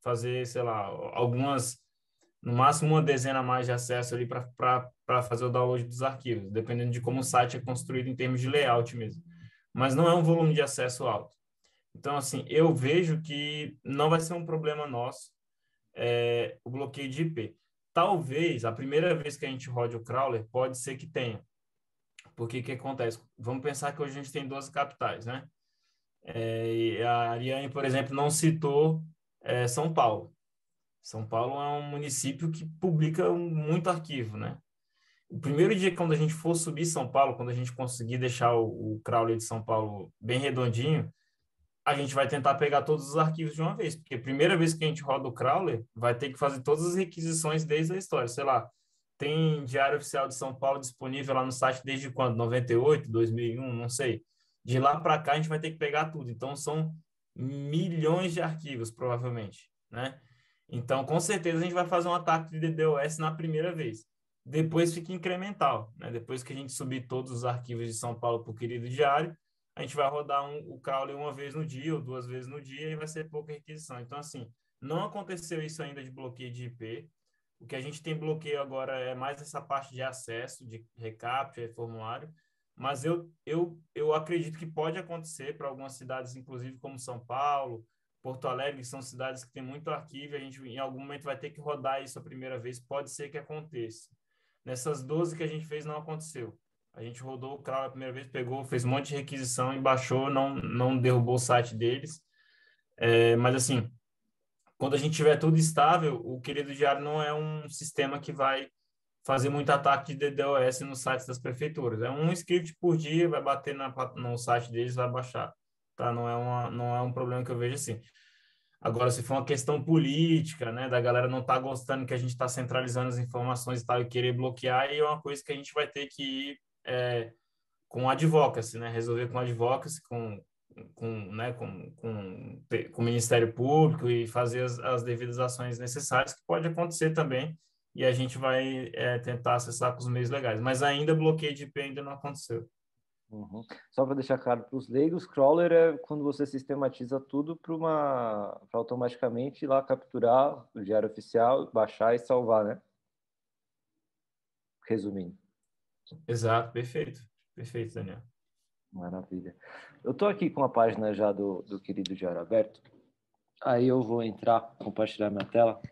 fazer, sei lá, no máximo uma dezena a mais de acesso ali para fazer o download dos arquivos, dependendo de como o site é construído em termos de layout mesmo. Mas não é um volume de acesso alto. Então, assim, eu vejo que não vai ser um problema nosso o bloqueio de IP. Talvez, a primeira vez que a gente rode o crawler, pode ser que tenha. Porque o que acontece? Vamos pensar que hoje a gente tem 12 capitais, né? E a Ariane, por exemplo, não citou São Paulo. São Paulo é um município que publica muito arquivo, né? O primeiro dia, quando a gente for subir São Paulo, quando a gente conseguir deixar o crawler de São Paulo bem redondinho, a gente vai tentar pegar todos os arquivos de uma vez, porque a primeira vez que a gente roda o crawler, vai ter que fazer todas as requisições desde a história. Sei lá, tem Diário Oficial de São Paulo disponível lá no site desde quando? 98, 2001, não sei. De lá para cá, a gente vai ter que pegar tudo. Então, são milhões de arquivos, provavelmente, né? Então, com certeza, a gente vai fazer um ataque de DDoS na primeira vez. Depois fica incremental, né? Depois que a gente subir todos os arquivos de São Paulo para o querido diário, a gente vai rodar o crawler uma vez no dia ou 2 vezes no dia e vai ser pouca requisição. Então, assim, não aconteceu isso ainda de bloqueio de IP. O que a gente tem bloqueio agora é mais essa parte de acesso, de recaptcha, formulário. Mas eu acredito que pode acontecer para algumas cidades, inclusive como São Paulo, Porto Alegre, que são cidades que têm muito arquivo, a gente em algum momento vai ter que rodar isso a primeira vez, pode ser que aconteça. Nessas 12 que a gente fez, não aconteceu. A gente rodou o crawler a primeira vez, pegou, fez um monte de requisição e baixou, não derrubou o site deles. Mas, assim, quando a gente tiver tudo estável, o querido diário não é um sistema que vai fazer muito ataque de DDoS nos sites das prefeituras. É um script por dia, vai bater no site deles, vai baixar. Tá? Não é um problema que eu vejo assim. Agora, se for uma questão política, né, da galera não tá gostando que a gente está centralizando as informações e tal, e querer bloquear, aí é uma coisa que a gente vai ter que ir com advocacy, né, resolver com advocacy, né, com o Ministério Público e fazer as devidas ações necessárias, que pode acontecer também, e a gente vai tentar acessar com os meios legais. Mas ainda bloqueio de IP ainda não aconteceu. Uhum. Só para deixar claro para os leigos, crawler é quando você sistematiza tudo para automaticamente ir lá capturar o diário oficial, baixar e salvar, né? Resumindo. Exato, perfeito. Perfeito, Daniel. Maravilha. Eu estou aqui com a página já do querido Diário Aberto. Aí eu vou entrar, compartilhar minha tela.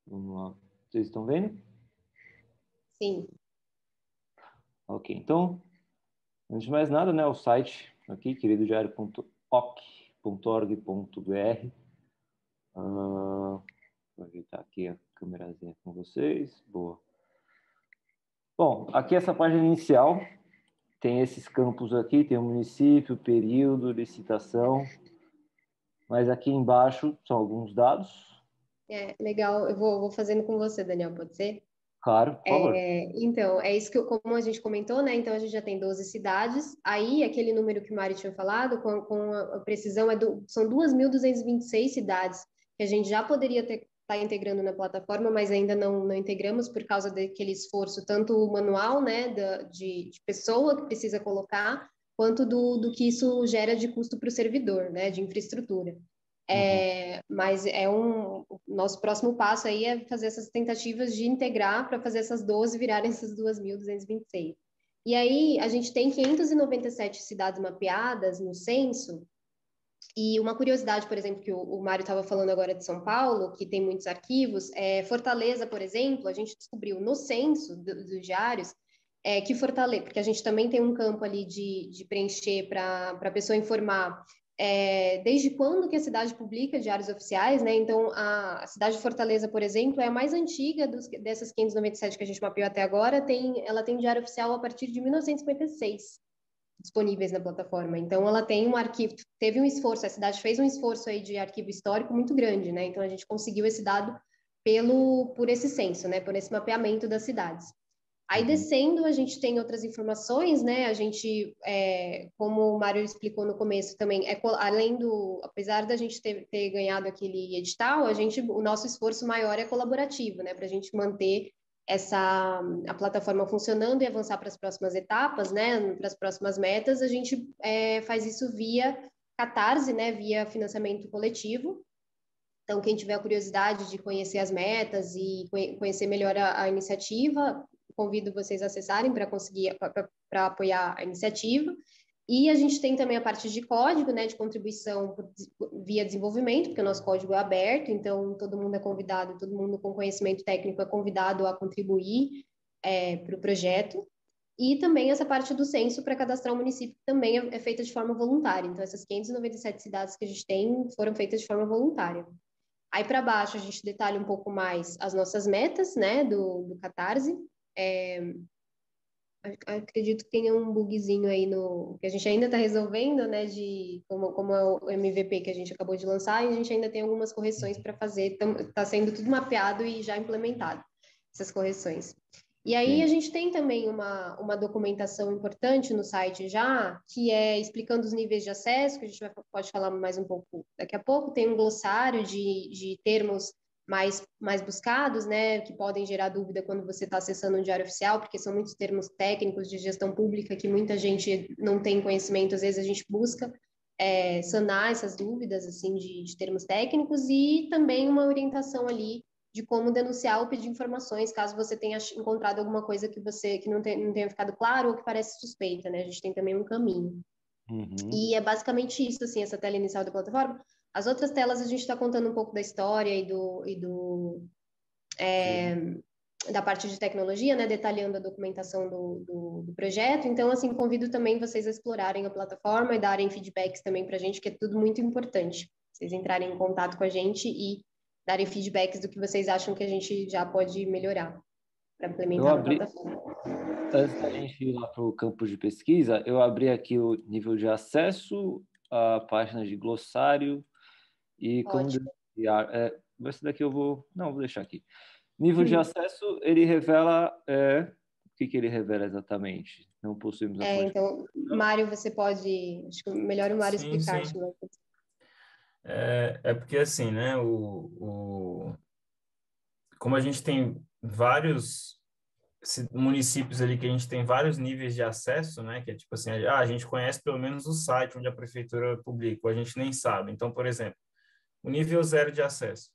Vamos lá. Vocês estão vendo? Sim. Ok, então, antes de mais nada, né, o site aqui, queridodiario.oc.org.br. Vou ajeitar aqui a câmerazinha com vocês. Boa. Bom, aqui essa página inicial tem esses campos aqui, tem o município, período, licitação, mas aqui embaixo são alguns dados. Legal. Eu vou fazendo com você, Daniel, pode ser? Claro, por favor. Então, é isso que, como a gente comentou, né? Então, a gente já tem 12 cidades. Aí, aquele número que o Mário tinha falado, com a precisão, são 2.226 cidades que a gente já poderia estar integrando na plataforma, mas ainda não integramos por causa daquele esforço, tanto o manual, né, de pessoa que precisa colocar, quanto do que isso gera de custo para o servidor, né, de infraestrutura. Mas o nosso próximo passo aí é fazer essas tentativas de integrar para fazer essas 12 virarem essas 2.226. E aí a gente tem 597 cidades mapeadas no censo, e uma curiosidade, por exemplo, que o Mário estava falando agora de São Paulo, que tem muitos arquivos, Fortaleza, por exemplo, a gente descobriu no censo dos diários que Fortaleza, porque a gente também tem um campo ali de preencher para a pessoa informar desde quando que a cidade publica diários oficiais, né? Então, a cidade de Fortaleza, por exemplo, é a mais antiga dessas 597 que a gente mapeou até agora, ela tem diário oficial a partir de 1956 disponíveis na plataforma. Então, ela tem um arquivo, teve um esforço, a cidade fez um esforço aí de arquivo histórico muito grande, né? Então, a gente conseguiu esse dado por esse censo, né? Por esse mapeamento das cidades. Aí, descendo, a gente tem outras informações, né? A gente, como o Mário explicou no começo também, apesar da gente ter ganhado aquele edital, o nosso esforço maior é colaborativo, né? Para a gente manter a plataforma funcionando e avançar para as próximas etapas, né? Para as próximas metas, a gente faz isso via Catarse, né? Via financiamento coletivo. Então, quem tiver a curiosidade de conhecer as metas e conhecer melhor a iniciativa, convido vocês a acessarem para apoiar a iniciativa. E a gente tem também a parte de código, né, de contribuição via desenvolvimento, porque o nosso código é aberto, então todo mundo é convidado, todo mundo com conhecimento técnico é convidado a contribuir para o projeto. E também essa parte do censo para cadastrar o município, que também é feita de forma voluntária. Então, essas 597 cidades que a gente tem foram feitas de forma voluntária. Aí para baixo a gente detalha um pouco mais as nossas metas, né, do Catarse. Acredito que tenha um bugzinho aí que a gente ainda está resolvendo, né, de como é o MVP que a gente acabou de lançar, e a gente ainda tem algumas correções para fazer, está sendo tudo mapeado e já implementado, essas correções. E aí a gente tem também uma documentação importante no site já, que é explicando os níveis de acesso, que a gente pode falar mais um pouco daqui a pouco, tem um glossário de termos mais buscados, né, que podem gerar dúvida quando você está acessando um diário oficial, porque são muitos termos técnicos de gestão pública que muita gente não tem conhecimento, às vezes a gente busca sanar essas dúvidas, assim, de termos técnicos, e também uma orientação ali de como denunciar ou pedir informações, caso você tenha encontrado alguma coisa que não tenha ficado claro ou que parece suspeita, né, a gente tem também um caminho. E é basicamente isso, assim, essa tela inicial da plataforma. As outras telas a gente está contando um pouco da história da parte de tecnologia, né, detalhando a documentação do projeto. Então, assim, convido também vocês a explorarem a plataforma e darem feedbacks também para a gente, que é tudo muito importante. Vocês entrarem em contato com a gente e darem feedbacks do que vocês acham que a gente já pode melhorar para implementar na plataforma. Antes da gente ir lá para o campo de pesquisa, eu abri aqui o nível de acesso, a página de glossário e como denunciar. Esse daqui eu vou... Não, vou deixar aqui. Nível de acesso, ele revela... o que ele revela exatamente? Não possuímos a fonte. Então, Mário, você pode... Acho que melhor o Mário explicar. Sim. É porque assim, né, como a gente tem vários municípios ali que a gente tem vários níveis de acesso, né, que é tipo assim, a gente conhece pelo menos o site onde a prefeitura publica, ou a gente nem sabe. Então, por exemplo, o nível 0 de acesso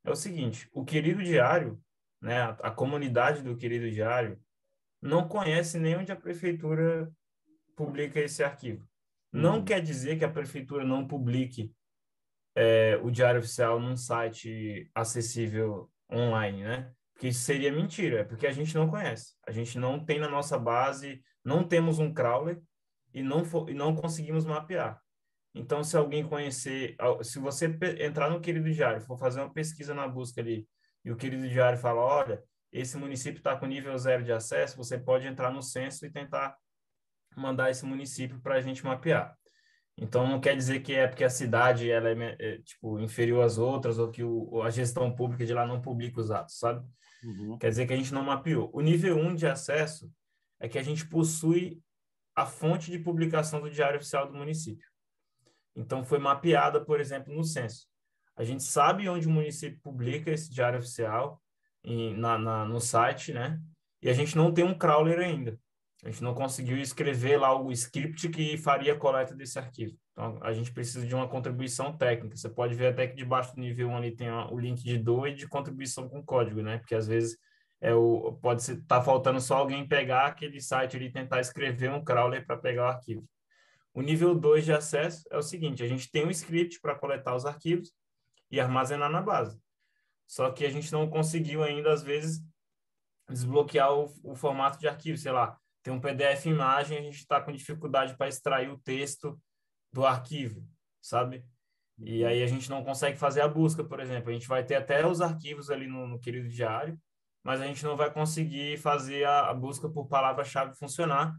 é o seguinte: o Querido Diário, né, a comunidade do Querido Diário não conhece nem onde a prefeitura publica esse arquivo. Não quer dizer que a prefeitura não publique o Diário Oficial num site acessível online, né? Porque isso seria mentira, porque a gente não conhece. A gente não tem na nossa base, não temos um crawler e não conseguimos mapear. Então, se alguém conhecer, se você entrar no Querido Diário, for fazer uma pesquisa na busca ali, e o Querido Diário fala, olha, esse município está com nível 0 de acesso, você pode entrar no censo e tentar mandar esse município para a gente mapear. Então, não quer dizer que é porque a cidade ela tipo, inferior às outras ou que a gestão pública de lá não publica os atos, sabe? Quer dizer que a gente não mapeou. O nível 1 de acesso é que a gente possui a fonte de publicação do Diário Oficial do município. Então, foi mapeada, por exemplo, no censo. A gente sabe onde o município publica esse Diário Oficial no site, né? E a gente não tem um crawler ainda. A gente não conseguiu escrever lá o script que faria a coleta desse arquivo. Então, a gente precisa de uma contribuição técnica. Você pode ver até que debaixo do nível 1 ali tem o link de doe de contribuição com código, né? Porque às vezes pode estar faltando só alguém pegar aquele site ali e tentar escrever um crawler para pegar o arquivo. O nível 2 de acesso é o seguinte: a gente tem um script para coletar os arquivos e armazenar na base. Só que a gente não conseguiu ainda, às vezes, desbloquear o formato de arquivo. Sei lá, tem um PDF imagem, a gente está com dificuldade para extrair o texto do arquivo, sabe? E aí a gente não consegue fazer a busca, por exemplo. A gente vai ter até os arquivos ali no Querido Diário, mas a gente não vai conseguir fazer a busca por palavra-chave funcionar,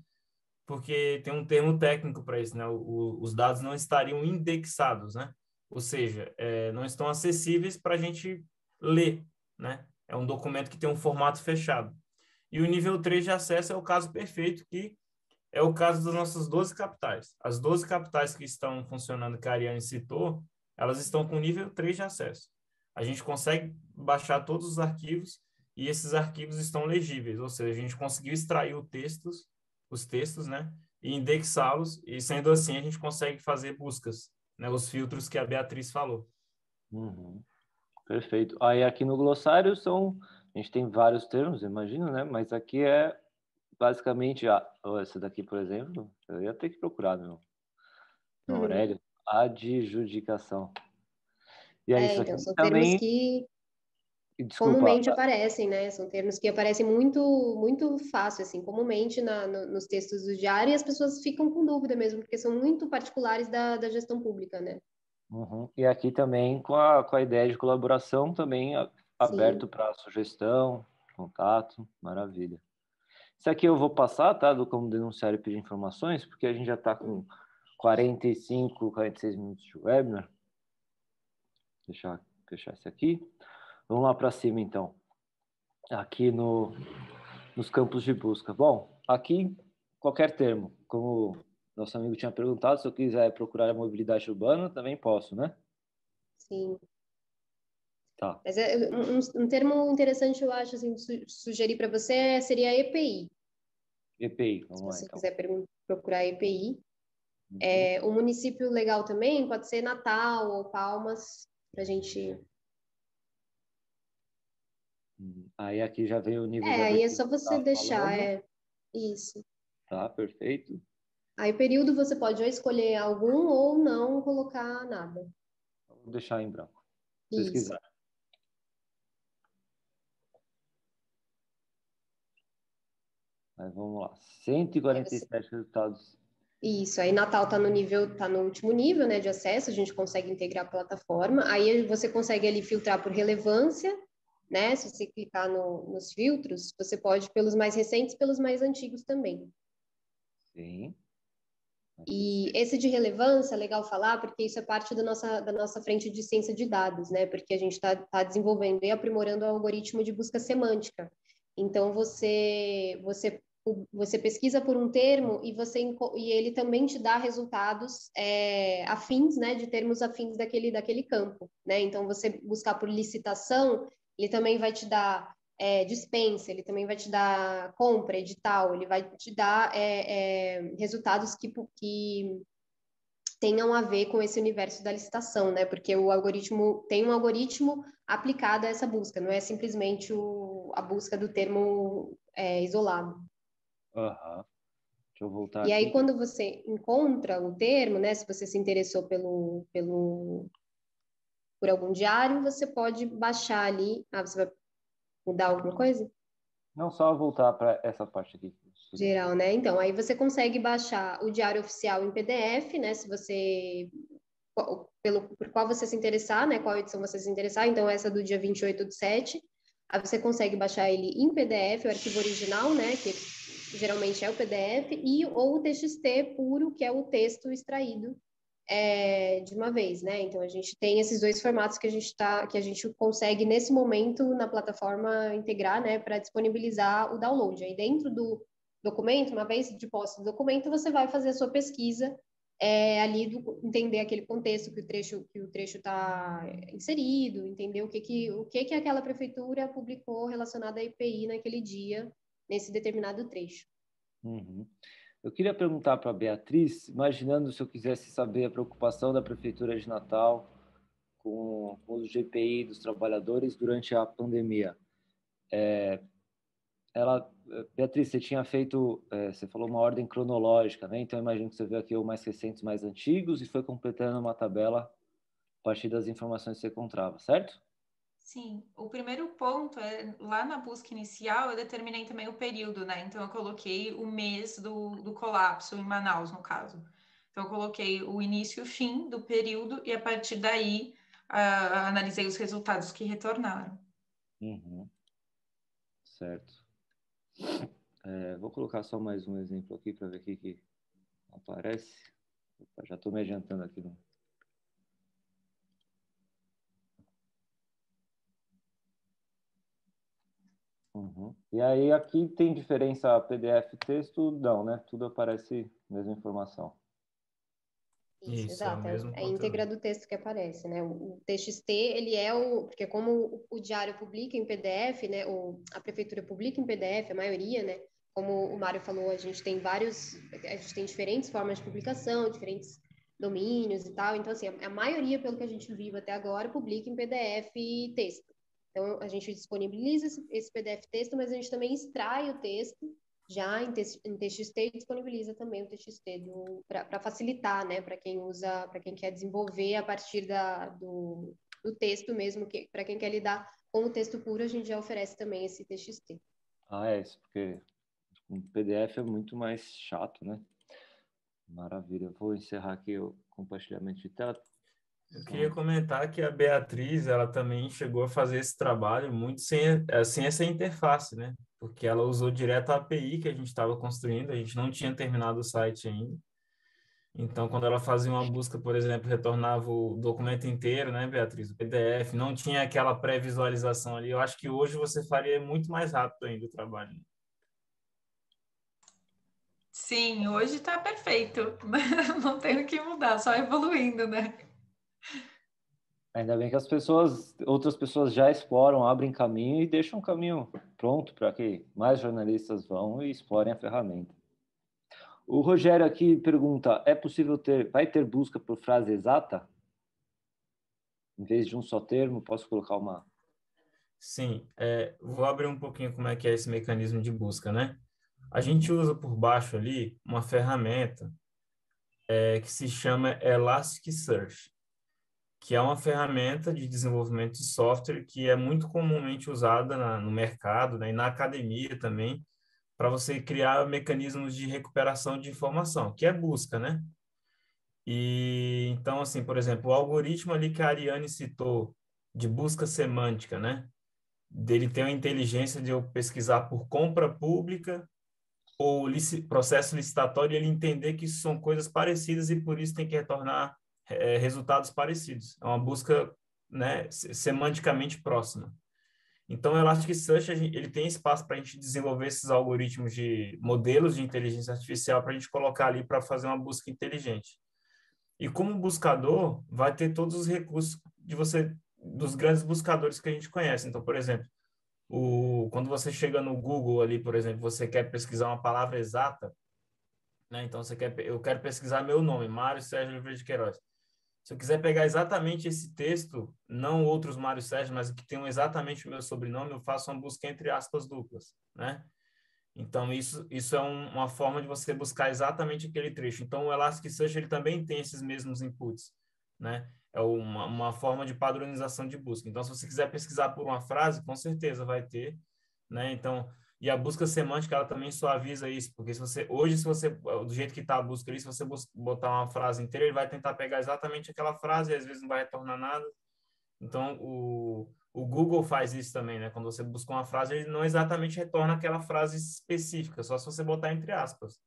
porque tem um termo técnico para isso, né? Os dados não estariam indexados, né? Ou seja, não estão acessíveis para a gente ler, né? É um documento que tem um formato fechado. E o nível 3 de acesso é o caso perfeito, que é o caso das nossas 12 capitais. As 12 capitais que estão funcionando, que a Ariane citou, elas estão com nível 3 de acesso. A gente consegue baixar todos os arquivos e esses arquivos estão legíveis, ou seja, a gente conseguiu extrair os textos, né, e indexá-los, e sendo assim a gente consegue fazer buscas, né, os filtros que a Beatriz falou. Perfeito. Aí aqui no glossário a gente tem vários termos, imagino, né? Mas aqui é basicamente, essa daqui, por exemplo, eu ia ter que procurar, meu Aurélio, adjudicação. E aí, isso aqui então, são também... termos que Desculpa. comumente aparecem, né? São termos que aparecem muito, muito fácil, assim, comumente nos textos do diário, e as pessoas ficam com dúvida mesmo, porque são muito particulares da gestão pública, né? E aqui também com a ideia de colaboração também aberto para sugestão, contato, maravilha. Isso aqui eu vou passar, tá? Do como denunciar e pedir informações, porque a gente já está com 45, 46 minutos de webinar. Deixa eu fechar esse aqui. Vamos lá para cima, então. Aqui nos campos de busca. Bom, aqui qualquer termo. Como nosso amigo tinha perguntado, se eu quiser procurar a mobilidade urbana, também posso, né? Sim. Tá. Mas um termo interessante, eu acho, assim, sugerir para você seria EPI. EPI, vamos Se lá, você então. quiser procurar EPI. Uhum. Um município legal também pode ser Natal ou Palmas, para a gente... Aí aqui já veio o nível de Aí é abertura só que você você estava deixar, falando. isso. Tá, perfeito. Aí período você pode ou escolher algum ou não colocar nada. Vou deixar em branco. Isso. Pesquisar. Mas vamos lá. 147 resultados. Isso, aí Natal tá no último nível, né, de acesso, a gente consegue integrar a plataforma, aí você consegue ali filtrar por relevância, né, se você clicar nos filtros, você pode pelos mais recentes, pelos mais antigos também. Sim. E esse de relevância é legal falar, porque isso é parte da nossa frente de ciência de dados, né, porque a gente está desenvolvendo e aprimorando o algoritmo de busca semântica. Então, você pesquisa por um termo e ele também te dá resultados afins, né, de termos afins daquele campo, né? Então, você buscar por licitação, ele também vai te dar dispensa, ele também vai te dar compra, edital, ele vai te dar resultados que tenham a ver com esse universo da licitação, né? Porque o algoritmo tem um algoritmo aplicado a essa busca, não é simplesmente a busca do termo isolado. Aham. Deixa eu voltar E aí, aqui. quando você encontra o termo, né? Se você se interessou por algum diário, você pode baixar ali. Ah, você vai mudar alguma coisa? Não só voltar para essa parte aqui. Geral, né? Então, aí você consegue baixar o diário oficial em PDF, né? Se você por qual você se interessar, né? Qual edição você se interessar. Então, essa do dia 28/7. Aí você consegue baixar ele em PDF, o arquivo original, né? Que geralmente é o PDF, ou o TXT puro, que é o texto extraído de uma vez, né? Então, a gente tem esses dois formatos que a gente consegue, nesse momento, na plataforma integrar, né? Para disponibilizar o download. Aí, dentro do documento, uma vez de posse do documento, você vai fazer a sua pesquisa ali entender aquele contexto que o trecho está inserido, entender o que aquela prefeitura publicou relacionado à IPI naquele dia, nesse determinado trecho. Uhum. Eu queria perguntar para a Beatriz, imaginando se eu quisesse saber a preocupação da Prefeitura de Natal com os GPI dos trabalhadores durante a pandemia. Beatriz, você tinha feito, você falou uma ordem cronológica, né? Então, eu imagino que você viu aqui os mais recentes, mais antigos, e foi completando uma tabela a partir das informações que você encontrava, certo? Sim, o primeiro ponto é, lá na busca inicial, eu determinei também o período, né? Então, eu coloquei o mês do colapso em Manaus, no caso. Então, eu coloquei o início e o fim do período e, a partir daí, analisei os resultados que retornaram. Uhum. Certo. Vou colocar só mais um exemplo aqui para ver o que aparece. Opa, já estou me adiantando aqui. Uhum. E aí aqui tem diferença PDF texto? Não, né? Tudo aparece mesma informação. Isso, Isso, é o exato. mesmo É a íntegra conteúdo. do texto que aparece, né? O TXT, ele porque como o diário publica em PDF, né? A prefeitura publica em PDF, a maioria, né? Como o Mário falou, a gente tem diferentes formas de publicação, diferentes domínios e tal. Então, assim, a maioria, pelo que a gente viu até agora, publica em PDF e texto. Então, a gente disponibiliza esse PDF texto, mas a gente também extrai o texto já em TXT e disponibiliza também o TXT para facilitar, né, para quem usa, para quem quer desenvolver a partir do texto mesmo, para quem quer lidar com o texto puro, a gente já oferece também esse TXT. Ah, é isso, porque o PDF é muito mais chato, né? Maravilha. Vou encerrar aqui o compartilhamento de tela. Eu queria comentar que a Beatriz, ela também chegou a fazer esse trabalho muito sem essa interface, né? porque ela usou direto a API que a gente estava construindo, a gente não tinha terminado o site ainda. Então, quando ela fazia uma busca, por exemplo, retornava o documento inteiro, né, Beatriz? O PDF, não tinha aquela pré-visualização ali. Eu acho que hoje você faria muito mais rápido ainda o trabalho. Sim, hoje está perfeito. Não tem o que mudar, só evoluindo, né? Ainda bem que outras pessoas já exploram, abrem caminho e deixam o caminho pronto para que mais jornalistas vão e explorem a ferramenta. O Rogério aqui pergunta, vai ter busca por frase exata? Em vez de um só termo, posso colocar uma... Sim, vou abrir um pouquinho como é que é esse mecanismo de busca, né? A gente usa por baixo ali uma ferramenta que se chama Elasticsearch, que é uma ferramenta de desenvolvimento de software que é muito comumente usada no mercado, né, e na academia também, para você criar mecanismos de recuperação de informação, que é busca, né? E então, assim, por exemplo, o algoritmo ali que a Ariane citou de busca semântica, né? Dele ter uma inteligência de eu pesquisar por compra pública ou processo licitatório e ele entender que isso são coisas parecidas e por isso tem que retornar resultados parecidos. É uma busca, né, semanticamente próxima. Então, o Elasticsearch, ele tem espaço para a gente desenvolver esses algoritmos de modelos de inteligência artificial para a gente colocar ali para fazer uma busca inteligente. E como buscador, vai ter todos os recursos dos grandes buscadores que a gente conhece. Então, por exemplo, quando você chega no Google ali, por exemplo, você quer pesquisar uma palavra exata, né? Então, eu quero pesquisar meu nome, Mário Sérgio Oliveira de Queiroz. Se eu quiser pegar exatamente esse texto, não outros Mário Sérgio, mas que tenham exatamente o meu sobrenome, eu faço uma busca entre aspas duplas, né? Então, isso é uma forma de você buscar exatamente aquele trecho. Então, o Elasticsearch, ele também tem esses mesmos inputs, né? É uma forma de padronização de busca. Então, se você quiser pesquisar por uma frase, com certeza vai ter, né? Então, e a busca semântica, ela também suaviza isso, porque do jeito que está a busca ali, se você botar uma frase inteira, ele vai tentar pegar exatamente aquela frase e às vezes não vai retornar nada. Então, o Google faz isso também, né? Quando você busca uma frase, ele não exatamente retorna aquela frase específica, só se você botar entre aspas.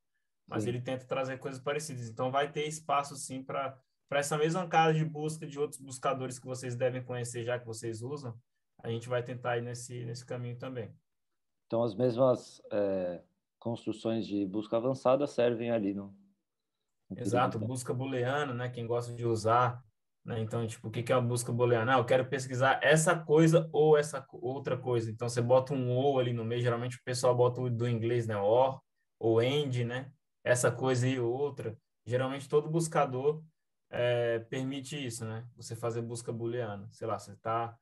Mas Sim. ele tenta trazer coisas parecidas. Então, vai ter espaço, sim, para essa mesma cara de busca de outros buscadores que vocês devem conhecer, já que vocês usam. A gente vai tentar ir nesse caminho também. Então, as mesmas construções de busca avançada servem ali no Exato, período. busca booleana, né? Quem gosta de usar, né? Então, tipo, o que é uma busca booleana? Eu quero pesquisar essa coisa ou essa outra coisa. Então, você bota um ou ali no meio. Geralmente, o pessoal bota o do inglês, né? Or ou and, né? Essa coisa e outra. Geralmente, todo buscador permite isso, né? Você fazer busca booleana. Sei lá, você está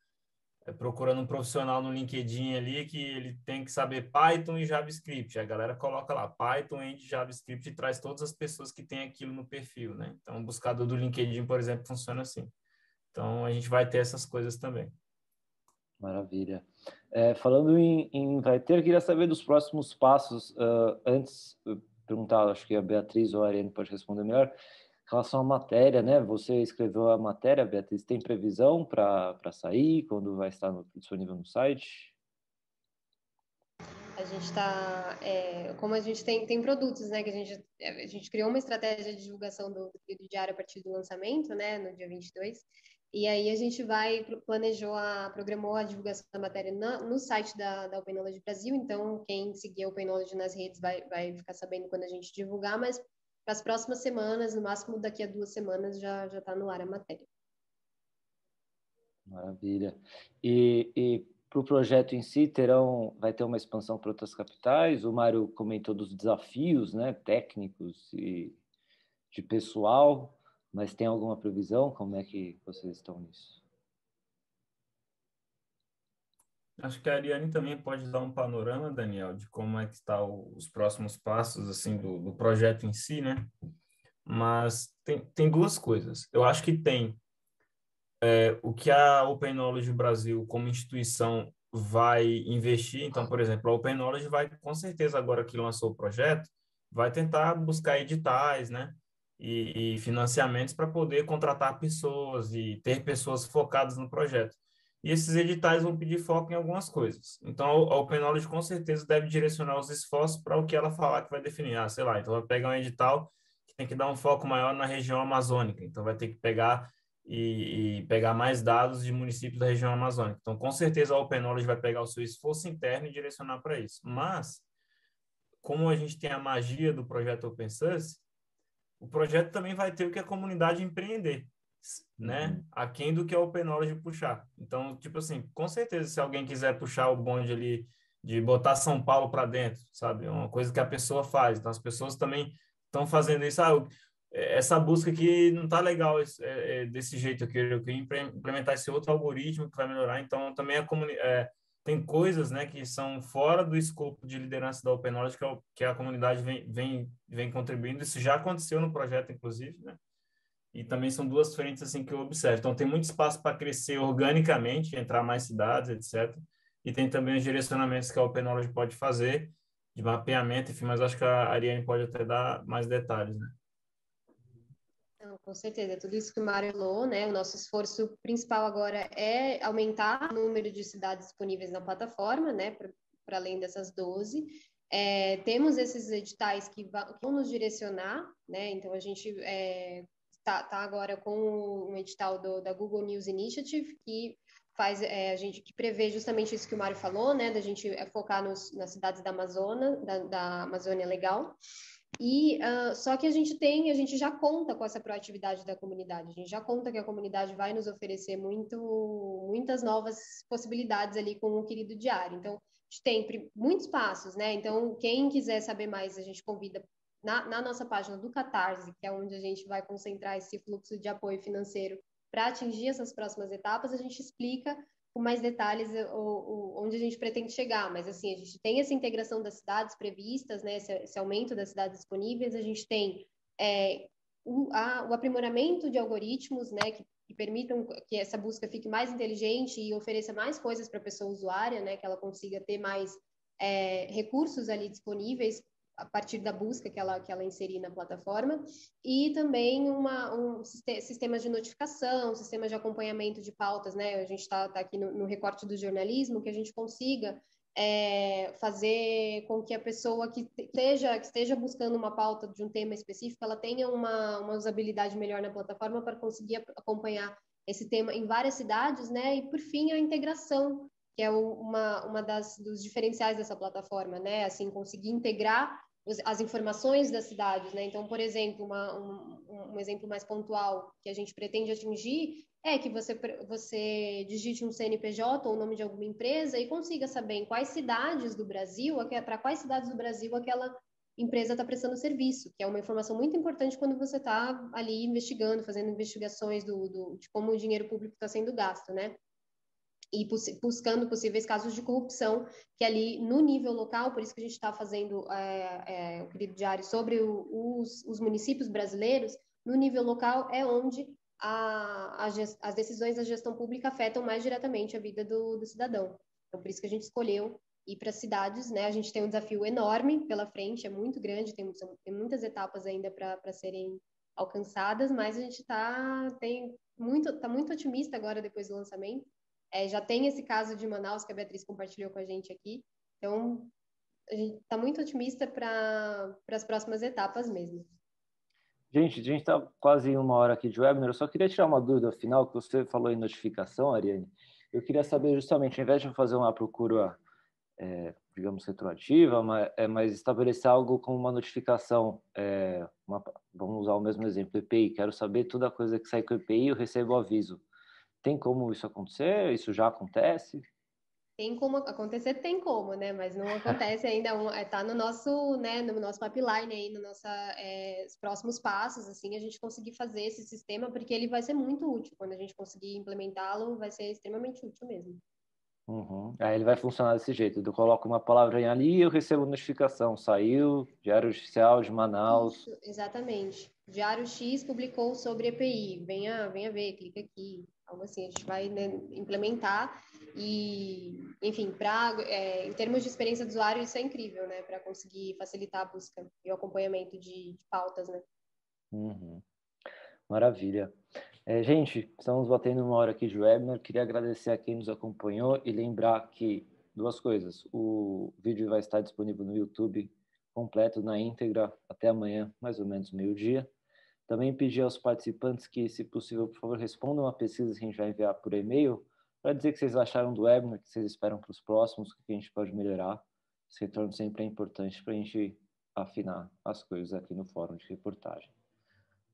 procurando um profissional no LinkedIn ali que ele tem que saber Python e JavaScript. A galera coloca lá Python e JavaScript e traz todas as pessoas que têm aquilo no perfil, né? Então, o buscador do LinkedIn, por exemplo, funciona assim. Então, a gente vai ter essas coisas também. Maravilha. Falando em vai ter, queria saber dos próximos passos. Antes, perguntar, acho que a Beatriz ou a Ariane pode responder melhor. Em relação à matéria, né? Você escreveu a matéria, Beatriz, tem previsão para sair? Quando vai estar disponível no site? A gente está, como a gente tem produtos, né, que a gente criou uma estratégia de divulgação do diário a partir do lançamento, né, no dia 22, e aí a gente programou a divulgação da matéria no site da Open Knowledge Brasil, então quem seguir a Open Knowledge nas redes vai ficar sabendo quando a gente divulgar, mas para as próximas semanas, no máximo daqui a 2 semanas, já está no ar a matéria. Maravilha. E para o projeto em si, vai ter uma expansão para outras capitais? O Mário comentou dos desafios, né, técnicos e de pessoal, mas tem alguma previsão? Como é que vocês estão nisso? Acho que a Ariane também pode dar um panorama, Daniel, de como é que está os próximos passos assim do projeto em si, né? Mas tem duas coisas. Eu acho que tem o que a Open Knowledge Brasil, como instituição, vai investir. Então, por exemplo, a Open Knowledge vai, com certeza, agora que lançou o projeto, vai tentar buscar editais, né? E financiamentos para poder contratar pessoas e ter pessoas focadas no projeto. e esses editais vão pedir foco em algumas coisas. Então, a Open Knowledge com certeza deve direcionar os esforços para o que ela falar que vai definir. Ah, sei lá, então vai pegar um edital que tem que dar um foco maior na região amazônica, então vai ter que pegar e pegar mais dados de municípios da região amazônica. Então, com certeza, a Open Knowledge vai pegar o seu esforço interno e direcionar para isso. Mas, como a gente tem a magia do projeto Open Source, o projeto também vai ter o que a comunidade empreender, né? Aquém do que a Open Knowledge puxar. Então, tipo assim, com certeza, se alguém quiser puxar o bonde ali de botar São Paulo para dentro, sabe? É uma coisa que a pessoa faz. Então, as pessoas também estão fazendo isso. Ah, essa busca aqui não tá legal desse jeito. Eu queria implementar esse outro algoritmo que vai melhorar. Então, também tem coisas, né, que são fora do escopo de liderança da Open Knowledge que a comunidade vem contribuindo. Isso já aconteceu no projeto, inclusive, né? E também são duas frentes assim que eu observo. Então, tem muito espaço para crescer organicamente, entrar mais cidades, etc. E tem também os direcionamentos que a Open Knowledge pode fazer, de mapeamento, enfim, mas acho que a Ariane pode até dar mais detalhes, né? Não, com certeza, tudo isso que o Mário falou, né? O nosso esforço principal agora é aumentar o número de cidades disponíveis na plataforma, né? Para além dessas 12. Temos esses editais que vão nos direcionar, né? Então, a gente está agora com um edital da Google News Initiative, que faz a gente que prevê justamente isso que o Mário falou, né? Da gente focar nas cidades da Amazônia, da Amazônia Legal. Só que a gente já conta com essa proatividade da comunidade, a gente já conta que a comunidade vai nos oferecer muitas novas possibilidades ali com o querido diário. Então, a gente tem muitos passos, né? Então, quem quiser saber mais, a gente convida na nossa página do Catarse, que é onde a gente vai concentrar esse fluxo de apoio financeiro para atingir essas próximas etapas, a gente explica com mais detalhes onde a gente pretende chegar, mas assim, a gente tem essa integração das cidades previstas, né, esse aumento das cidades disponíveis, a gente tem o aprimoramento de algoritmos, né, que permitam que essa busca fique mais inteligente e ofereça mais coisas para a pessoa usuária, né, que ela consiga ter mais recursos ali disponíveis a partir da busca que ela inserir na plataforma, e também sistemas de notificação, sistemas de acompanhamento de pautas, né? A gente está aqui no recorte do jornalismo, que a gente consiga fazer com que a pessoa que esteja buscando uma pauta de um tema específico, ela tenha uma usabilidade melhor na plataforma para conseguir acompanhar esse tema em várias cidades, né? E, por fim, a integração, que é dos diferenciais dessa plataforma, né? Assim, conseguir integrar as informações das cidades, né? Então, por exemplo, um exemplo mais pontual que a gente pretende atingir é que você digite um CNPJ ou o nome de alguma empresa e consiga saber em quais cidades do Brasil, para quais cidades do Brasil aquela empresa está prestando serviço, que é uma informação muito importante quando você está ali investigando, fazendo investigações de como o dinheiro público está sendo gasto, né? E buscando possíveis casos de corrupção, que ali no nível local, por isso que a gente está fazendo o querido diário sobre os municípios brasileiros, no nível local é onde as decisões da gestão pública afetam mais diretamente a vida do cidadão. Então, por isso que a gente escolheu ir para as cidades, né? A gente tem um desafio enorme pela frente, é muito grande, tem muitas etapas ainda para serem alcançadas, mas a gente está muito otimista agora depois do lançamento. Já tem esse caso de Manaus que a Beatriz compartilhou com a gente aqui. Então, a gente está muito otimista para as próximas etapas mesmo. Gente, a gente está quase em 1 hora aqui de webinar. Eu só queria tirar uma dúvida final, que você falou em notificação, Ariane. Eu queria saber justamente, ao invés de fazer uma procura, digamos, retroativa, mas estabelecer algo como uma notificação, vamos usar o mesmo exemplo, EPI. Quero saber toda a coisa que sai com o EPI, eu recebo o aviso. Tem como isso acontecer? Isso já acontece? Tem como acontecer, tem como, né? Mas não acontece ainda, tá no nosso, né, no nosso pipeline aí, os próximos passos, assim, a gente conseguir fazer esse sistema, porque ele vai ser muito útil. Quando a gente conseguir implementá-lo, vai ser extremamente útil mesmo. Uhum. Aí ele vai funcionar desse jeito. Eu coloco uma palavrinha ali e eu recebo notificação. Saiu, Diário Oficial de Manaus. Isso, exatamente. Diário X publicou sobre EPI. Venha ver, clica aqui. Algo assim, a gente vai, né, implementar e, enfim, em termos de experiência do usuário, isso é incrível, né? Para conseguir facilitar a busca e o acompanhamento de pautas, né? Uhum. Maravilha. Gente, estamos batendo uma hora aqui de webinar. Queria agradecer a quem nos acompanhou e lembrar que duas coisas. O vídeo vai estar disponível no YouTube completo, na íntegra, até amanhã, mais ou menos meio-dia. Também pedir aos participantes que, se possível, por favor, respondam a pesquisa que a gente vai enviar por e-mail para dizer o que vocês acharam do webinar, o que vocês esperam para os próximos, o que a gente pode melhorar. Esse retorno sempre é importante para a gente afinar as coisas aqui no fórum de reportagem.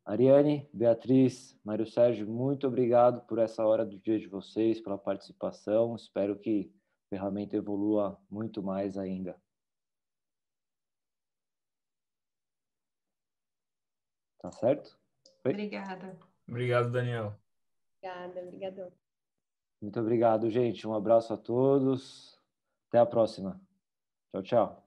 Ariane, Beatriz, Mário Sérgio, muito obrigado por essa hora do dia de vocês, pela participação. Espero que a ferramenta evolua muito mais ainda. Tá certo? Oi? Obrigada. Obrigado, Daniel. Obrigada, obrigadão. Muito obrigado, gente. Um abraço a todos. Até a próxima. Tchau, tchau.